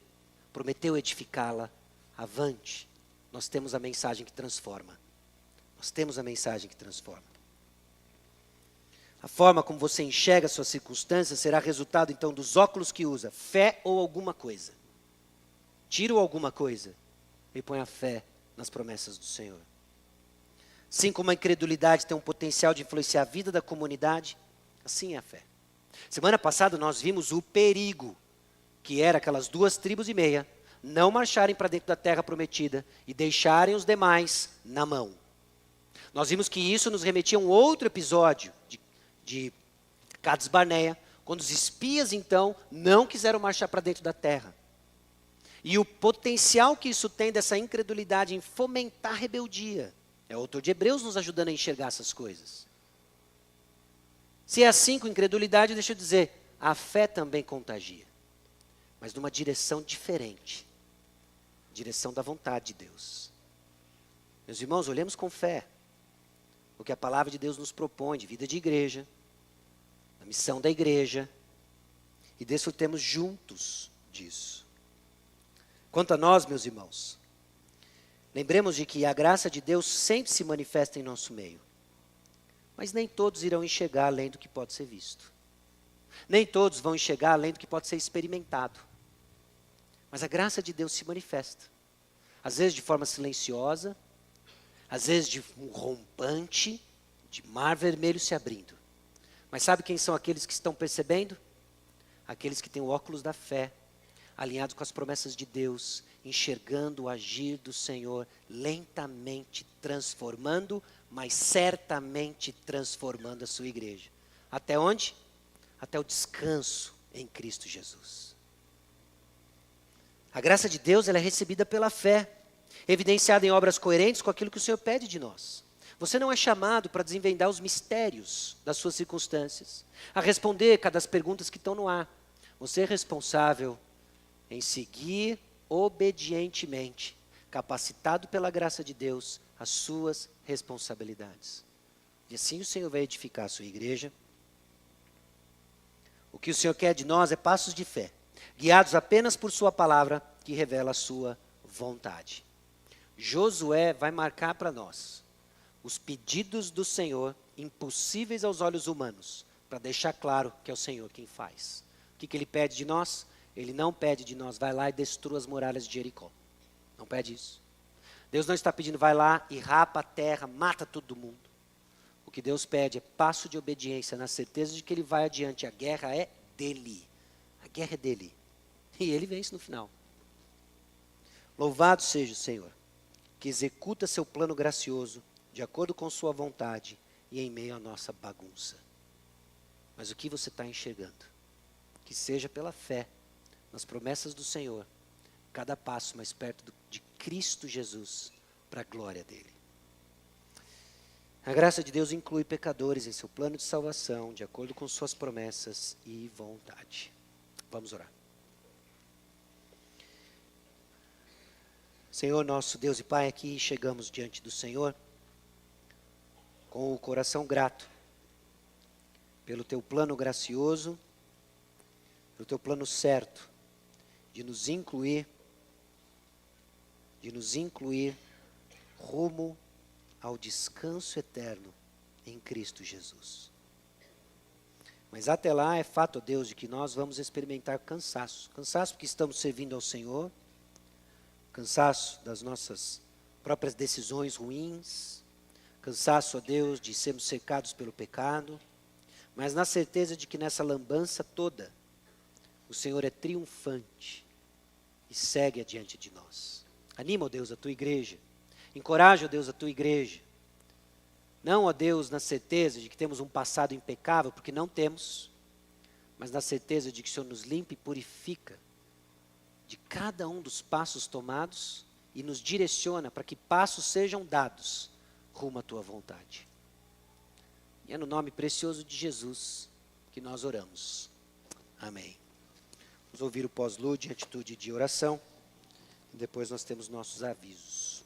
prometeu edificá-la, avante. Nós temos a mensagem que transforma. Nós temos a mensagem que transforma. A forma como você enxerga as suas circunstâncias será resultado, então, dos óculos que usa, fé ou alguma coisa. Tira ou alguma coisa e põe a fé nas promessas do Senhor. Assim como a incredulidade tem um potencial de influenciar a vida da comunidade, assim é a fé. Semana passada nós vimos o perigo, que era aquelas 2,5 tribos não marcharem para dentro da terra prometida e deixarem os demais na mão. Nós vimos que isso nos remetia a um outro episódio de Cades Barneia, quando os espias então não quiseram marchar para dentro da terra. E o potencial que isso tem dessa incredulidade em fomentar rebeldia. É o autor de Hebreus nos ajudando a enxergar essas coisas. Se é assim com incredulidade, deixa eu dizer, a fé também contagia. Mas numa direção diferente. Direção da vontade de Deus. Meus irmãos, olhemos com fé o que a palavra de Deus nos propõe de vida de igreja, a missão da igreja, e desfrutemos juntos disso. Quanto a nós, meus irmãos, lembremos de que a graça de Deus sempre se manifesta em nosso meio. Mas nem todos irão enxergar além do que pode ser visto. Nem todos vão enxergar além do que pode ser experimentado. Mas a graça de Deus se manifesta. Às vezes de forma silenciosa, às vezes de um rompante, de mar vermelho se abrindo. Mas sabe quem são aqueles que estão percebendo? Aqueles que têm o óculos da fé, alinhados com as promessas de Deus, enxergando o agir do Senhor, lentamente transformando, mas certamente transformando a sua igreja. Até onde? Até o descanso em Cristo Jesus. A graça de Deus ela é recebida pela fé, evidenciada em obras coerentes com aquilo que o Senhor pede de nós. Você não é chamado para desvendar os mistérios das suas circunstâncias, a responder cada das perguntas que estão no ar. Você é responsável em seguir obedientemente, capacitado pela graça de Deus, as suas responsabilidades. E assim o Senhor vai edificar a sua igreja. O que o Senhor quer de nós é passos de fé, guiados apenas por sua palavra, que revela a sua vontade. Josué vai marcar para nós os pedidos do Senhor, impossíveis aos olhos humanos, para deixar claro que é o Senhor quem faz. O que ele pede de nós? Ele não pede de nós, vai lá e destrua as muralhas de Jericó. Não pede isso. Deus não está pedindo, vai lá e rapa a terra, mata todo mundo. O que Deus pede é passo de obediência, na certeza de que Ele vai adiante. A guerra é dele. A guerra é dele. E Ele vence no final. Louvado seja o Senhor, que executa seu plano gracioso, de acordo com sua vontade e em meio à nossa bagunça. Mas o que você está enxergando? Que seja pela fé, nas promessas do Senhor, cada passo mais perto de Cristo Jesus, para a glória dele. A graça de Deus inclui pecadores em seu plano de salvação, de acordo com suas promessas e vontade. Vamos orar. Senhor, nosso Deus e Pai, aqui chegamos diante do Senhor, com o coração grato, pelo teu plano gracioso, pelo teu plano certo, de nos incluir rumo ao descanso eterno em Cristo Jesus. Mas até lá é fato, ó Deus, de que nós vamos experimentar cansaço. Cansaço porque estamos servindo ao Senhor, cansaço das nossas próprias decisões ruins, cansaço, ó Deus, de sermos cercados pelo pecado, mas na certeza de que nessa lambança toda, o Senhor é triunfante e segue adiante de nós. Anima, ó Deus, a tua igreja. Encoraja, ó Deus, a tua igreja. Não, ó Deus, na certeza de que temos um passado impecável, porque não temos, mas na certeza de que o Senhor nos limpa e purifica de cada um dos passos tomados e nos direciona para que passos sejam dados rumo à tua vontade. E é no nome precioso de Jesus que nós oramos. Amém. Vamos ouvir o pós-lude, atitude de oração, e depois nós temos nossos avisos.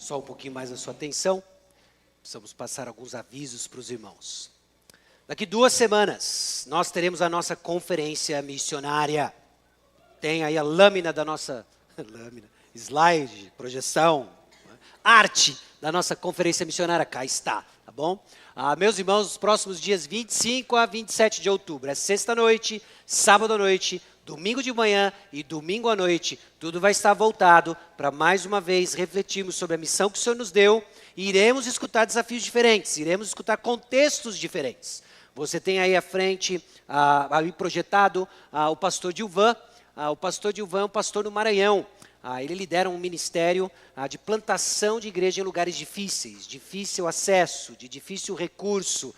Só um pouquinho mais a sua atenção. Precisamos passar alguns avisos para os irmãos. Daqui 2 semanas, nós teremos a nossa conferência missionária. Tem aí a lâmina da nossa... slide, projeção, arte da nossa conferência missionária. Cá está, tá bom? Meus irmãos, os próximos dias 25 a 27 de outubro. É sexta-noite, sábado à noite, domingo de manhã e domingo à noite. Tudo vai estar voltado para, mais uma vez, refletirmos sobre a missão que o Senhor nos deu. E iremos escutar desafios diferentes, iremos escutar contextos diferentes. Você tem aí à frente, aí projetado, o pastor Dilvan. O pastor Dilvan é um pastor do Maranhão. Ele lidera um ministério de plantação de igreja em lugares difíceis, difícil acesso, de difícil recurso.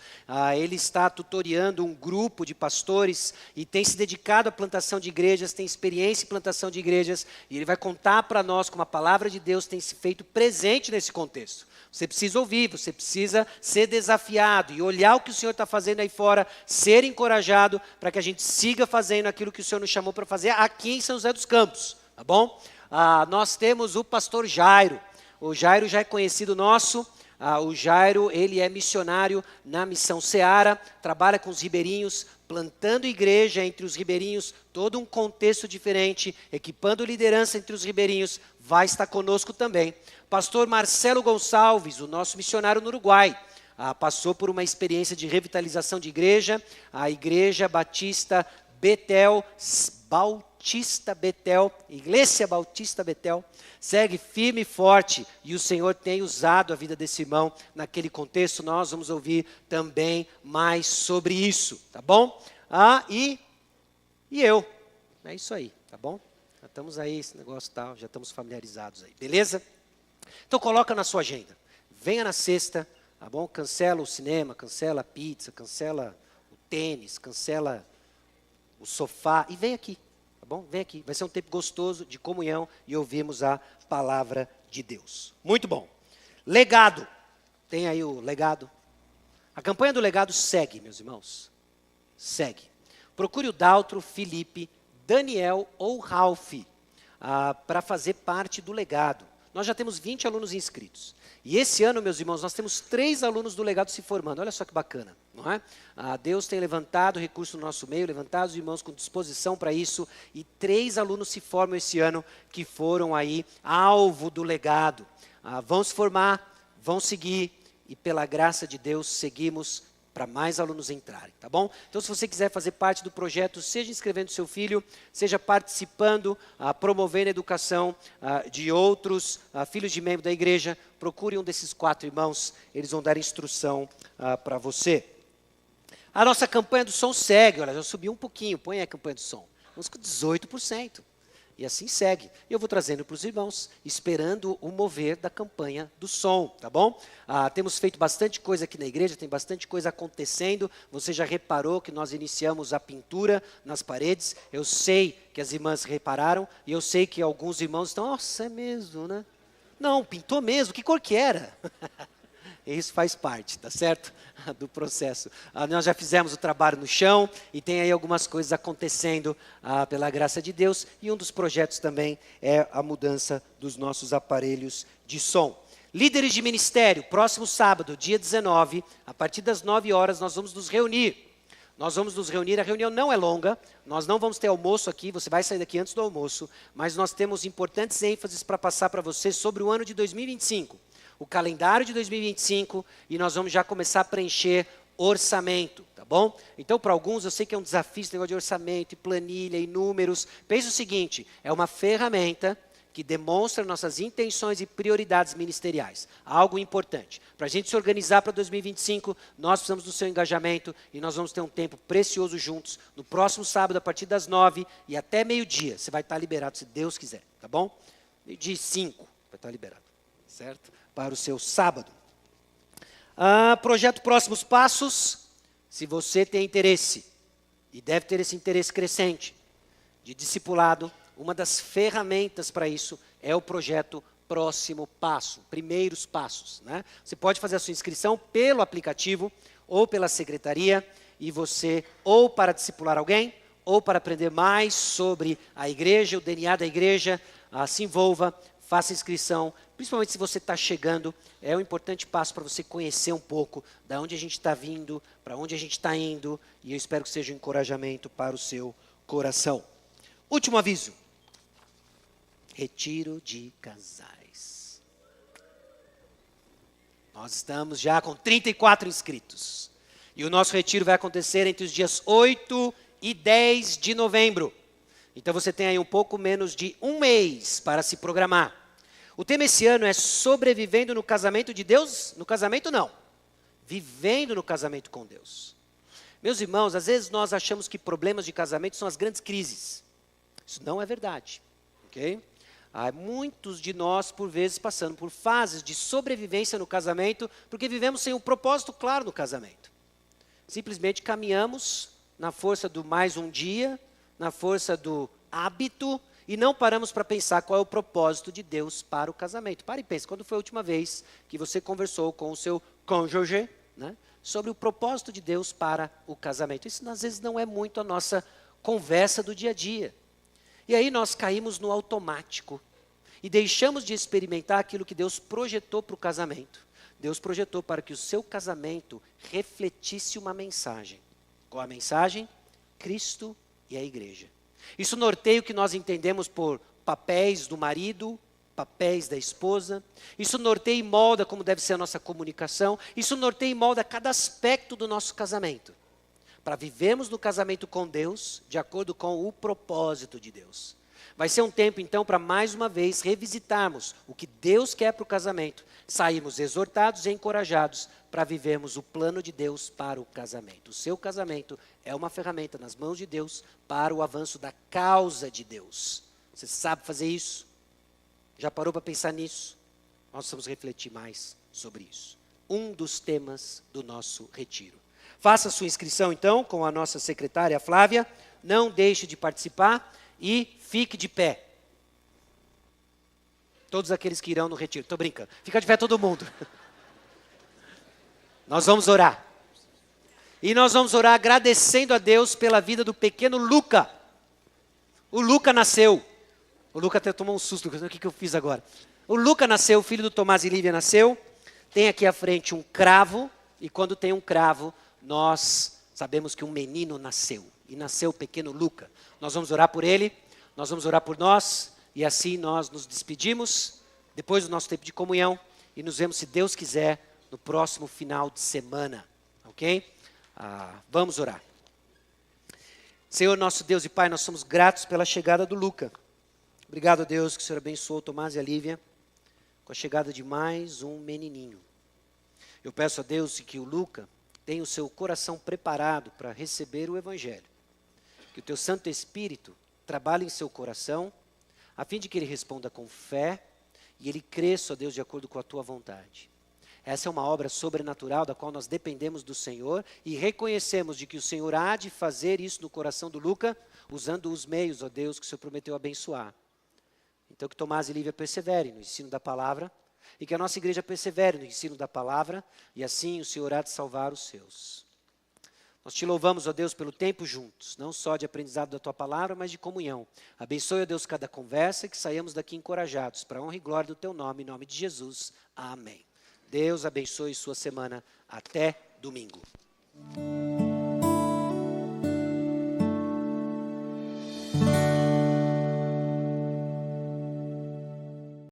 Ele está tutoriando um grupo de pastores e tem se dedicado à plantação de igrejas, tem experiência em plantação de igrejas, e ele vai contar para nós como a palavra de Deus tem se feito presente nesse contexto. Você precisa ouvir, você precisa ser desafiado e olhar o que o Senhor está fazendo aí fora, ser encorajado para que a gente siga fazendo aquilo que o Senhor nos chamou para fazer aqui em São José dos Campos, tá bom? Nós temos o pastor Jairo. O Jairo já é conhecido nosso. O Jairo, ele é missionário na Missão Seara, trabalha com os ribeirinhos, plantando igreja entre os ribeirinhos, todo um contexto diferente, equipando liderança entre os ribeirinhos, vai estar conosco também. Pastor Marcelo Gonçalves, o nosso missionário no Uruguai, passou por uma experiência de revitalização de igreja, a Igreja Batista Betel, Igreja Bautista Betel, segue firme e forte, e o Senhor tem usado a vida desse irmão naquele contexto. Nós vamos ouvir também mais sobre isso, tá bom? E eu, é isso aí, tá bom? Já estamos aí, esse negócio tal, já estamos familiarizados aí, beleza? Então coloca na sua agenda, venha na sexta, tá bom? Cancela o cinema, cancela a pizza, cancela o tênis, cancela o sofá e vem aqui. Tá bom? Vem aqui, vai ser um tempo gostoso de comunhão e ouvirmos a palavra de Deus. Muito bom. Legado. Tem aí o legado. A campanha do legado segue, meus irmãos. Segue. Procure o Daltro, Felipe, Daniel ou Ralph para fazer parte do legado. Nós já temos 20 alunos inscritos. E esse ano, meus irmãos, nós temos 3 alunos do legado se formando. Olha só que bacana, não é? Deus tem levantado recurso no nosso meio, levantado os irmãos com disposição para isso. E 3 alunos se formam esse ano que foram aí alvo do legado. Vão se formar, vão seguir e pela graça de Deus seguimos para mais alunos entrarem, tá bom? Então, se você quiser fazer parte do projeto, seja inscrevendo seu filho, seja participando, promovendo a educação de outros filhos de membro da igreja, procure um desses 4 irmãos, eles vão dar instrução para você. A nossa campanha do som segue, olha, já subiu um pouquinho, põe aí a campanha do som, vamos com 18%. E assim segue. Eu vou trazendo para os irmãos, esperando o mover da campanha do som, tá bom? Temos feito bastante coisa aqui na igreja, tem bastante coisa acontecendo. Você já reparou que nós iniciamos a pintura nas paredes. Eu sei que as irmãs repararam e eu sei que alguns irmãos estão, nossa, é mesmo, né? Não, pintou mesmo, que cor que era? Isso faz parte, tá certo? Do processo. Nós já fizemos o trabalho no chão e tem aí algumas coisas acontecendo pela graça de Deus. E um dos projetos também é a mudança dos nossos aparelhos de som. Líderes de ministério, próximo sábado, dia 19, a partir das 9 horas, nós vamos nos reunir. Nós vamos nos reunir, a reunião não é longa, nós não vamos ter almoço aqui, você vai sair daqui antes do almoço, mas nós temos importantes ênfases para passar para você sobre o ano de 2025. O calendário de 2025 e nós vamos já começar a preencher orçamento, tá bom? Então, para alguns, eu sei que é um desafio esse negócio de orçamento e planilha e números. Pense o seguinte, é uma ferramenta que demonstra nossas intenções e prioridades ministeriais. Algo importante. Para a gente se organizar para 2025, nós precisamos do seu engajamento e nós vamos ter um tempo precioso juntos no próximo sábado, a partir das 9 e até meio-dia. Você vai estar liberado, se Deus quiser, tá bom? Meio-dia e 5 vai estar liberado, certo? Para o seu sábado. Projeto Próximos Passos, se você tem interesse, e deve ter esse interesse crescente, de discipulado, uma das ferramentas para isso é o projeto Próximo Passo, Primeiros Passos, né? Você pode fazer a sua inscrição pelo aplicativo ou pela secretaria, e você, ou para discipular alguém, ou para aprender mais sobre a igreja, o DNA da igreja, se envolva, faça inscrição, principalmente se você está chegando, é um importante passo para você conhecer um pouco de onde a gente está vindo, para onde a gente está indo, e eu espero que seja um encorajamento para o seu coração. Último aviso. Retiro de casais. Nós estamos já com 34 inscritos. E o nosso retiro vai acontecer entre os dias 8 e 10 de novembro. Então você tem aí um pouco menos de um mês para se programar. O tema esse ano é sobrevivendo no casamento de Deus. No casamento não. Vivendo no casamento com Deus. Meus irmãos, às vezes nós achamos que problemas de casamento são as grandes crises. Isso não é verdade, ok? Há muitos de nós, por vezes, passando por fases de sobrevivência no casamento, porque vivemos sem um propósito claro no casamento. Simplesmente caminhamos na força do mais um dia, na força do hábito, e não paramos para pensar qual é o propósito de Deus para o casamento. Pare e pense, quando foi a última vez que você conversou com o seu cônjuge, né, sobre o propósito de Deus para o casamento? Isso, às vezes, não é muito a nossa conversa do dia a dia. E aí nós caímos no automático e deixamos de experimentar aquilo que Deus projetou para o casamento. Deus projetou para que o seu casamento refletisse uma mensagem. Qual a mensagem? Cristo e a igreja. Isso norteia o que nós entendemos por papéis do marido, papéis da esposa. Isso norteia e molda como deve ser a nossa comunicação. Isso norteia e molda cada aspecto do nosso casamento. Para vivermos no casamento com Deus, de acordo com o propósito de Deus. Vai ser um tempo, então, para mais uma vez revisitarmos o que Deus quer para o casamento. Sairmos exortados e encorajados para vivermos o plano de Deus para o casamento. O seu casamento é uma ferramenta nas mãos de Deus para o avanço da causa de Deus. Você sabe fazer isso? Já parou para pensar nisso? Nós vamos refletir mais sobre isso. Um dos temas do nosso retiro. Faça sua inscrição, então, com a nossa secretária Flávia. Não deixe de participar e fique de pé. Todos aqueles que irão no retiro. Estou brincando. Fica de pé todo mundo. Nós vamos orar. E nós vamos orar agradecendo a Deus pela vida do pequeno Luca. O Luca nasceu. O Luca até tomou um susto. O que eu fiz agora? O Luca nasceu, o filho do Tomás e Lívia nasceu. Tem aqui à frente um cravo. E quando tem um cravo, nós sabemos que um menino nasceu. E nasceu o pequeno Luca. Nós vamos orar por ele. Nós vamos orar por nós. E assim nós nos despedimos. Depois do nosso tempo de comunhão. E nos vemos, se Deus quiser, no próximo final de semana. Ok? Vamos orar. Senhor, nosso Deus e Pai, nós somos gratos pela chegada do Luca. Obrigado a Deus que o Senhor abençoou o Tomás e a Lívia com a chegada de mais um menininho. Eu peço a Deus que o Luca tenha o seu coração preparado para receber o Evangelho. Que o Teu Santo Espírito trabalhe em seu coração, a fim de que ele responda com fé e ele cresça, ó Deus, de acordo com a Tua vontade. Essa é uma obra sobrenatural da qual nós dependemos do Senhor e reconhecemos de que o Senhor há de fazer isso no coração do Luca, usando os meios, ó Deus, que o Senhor prometeu abençoar. Então que Tomás e Lívia perseverem no ensino da palavra e que a nossa igreja persevere no ensino da palavra e assim o Senhor há de salvar os seus. Nós te louvamos, ó Deus, pelo tempo juntos, não só de aprendizado da Tua palavra, mas de comunhão. Abençoe, ó Deus, cada conversa e que saiamos daqui encorajados para a honra e glória do Teu nome, em nome de Jesus. Amém. Deus abençoe sua semana até domingo.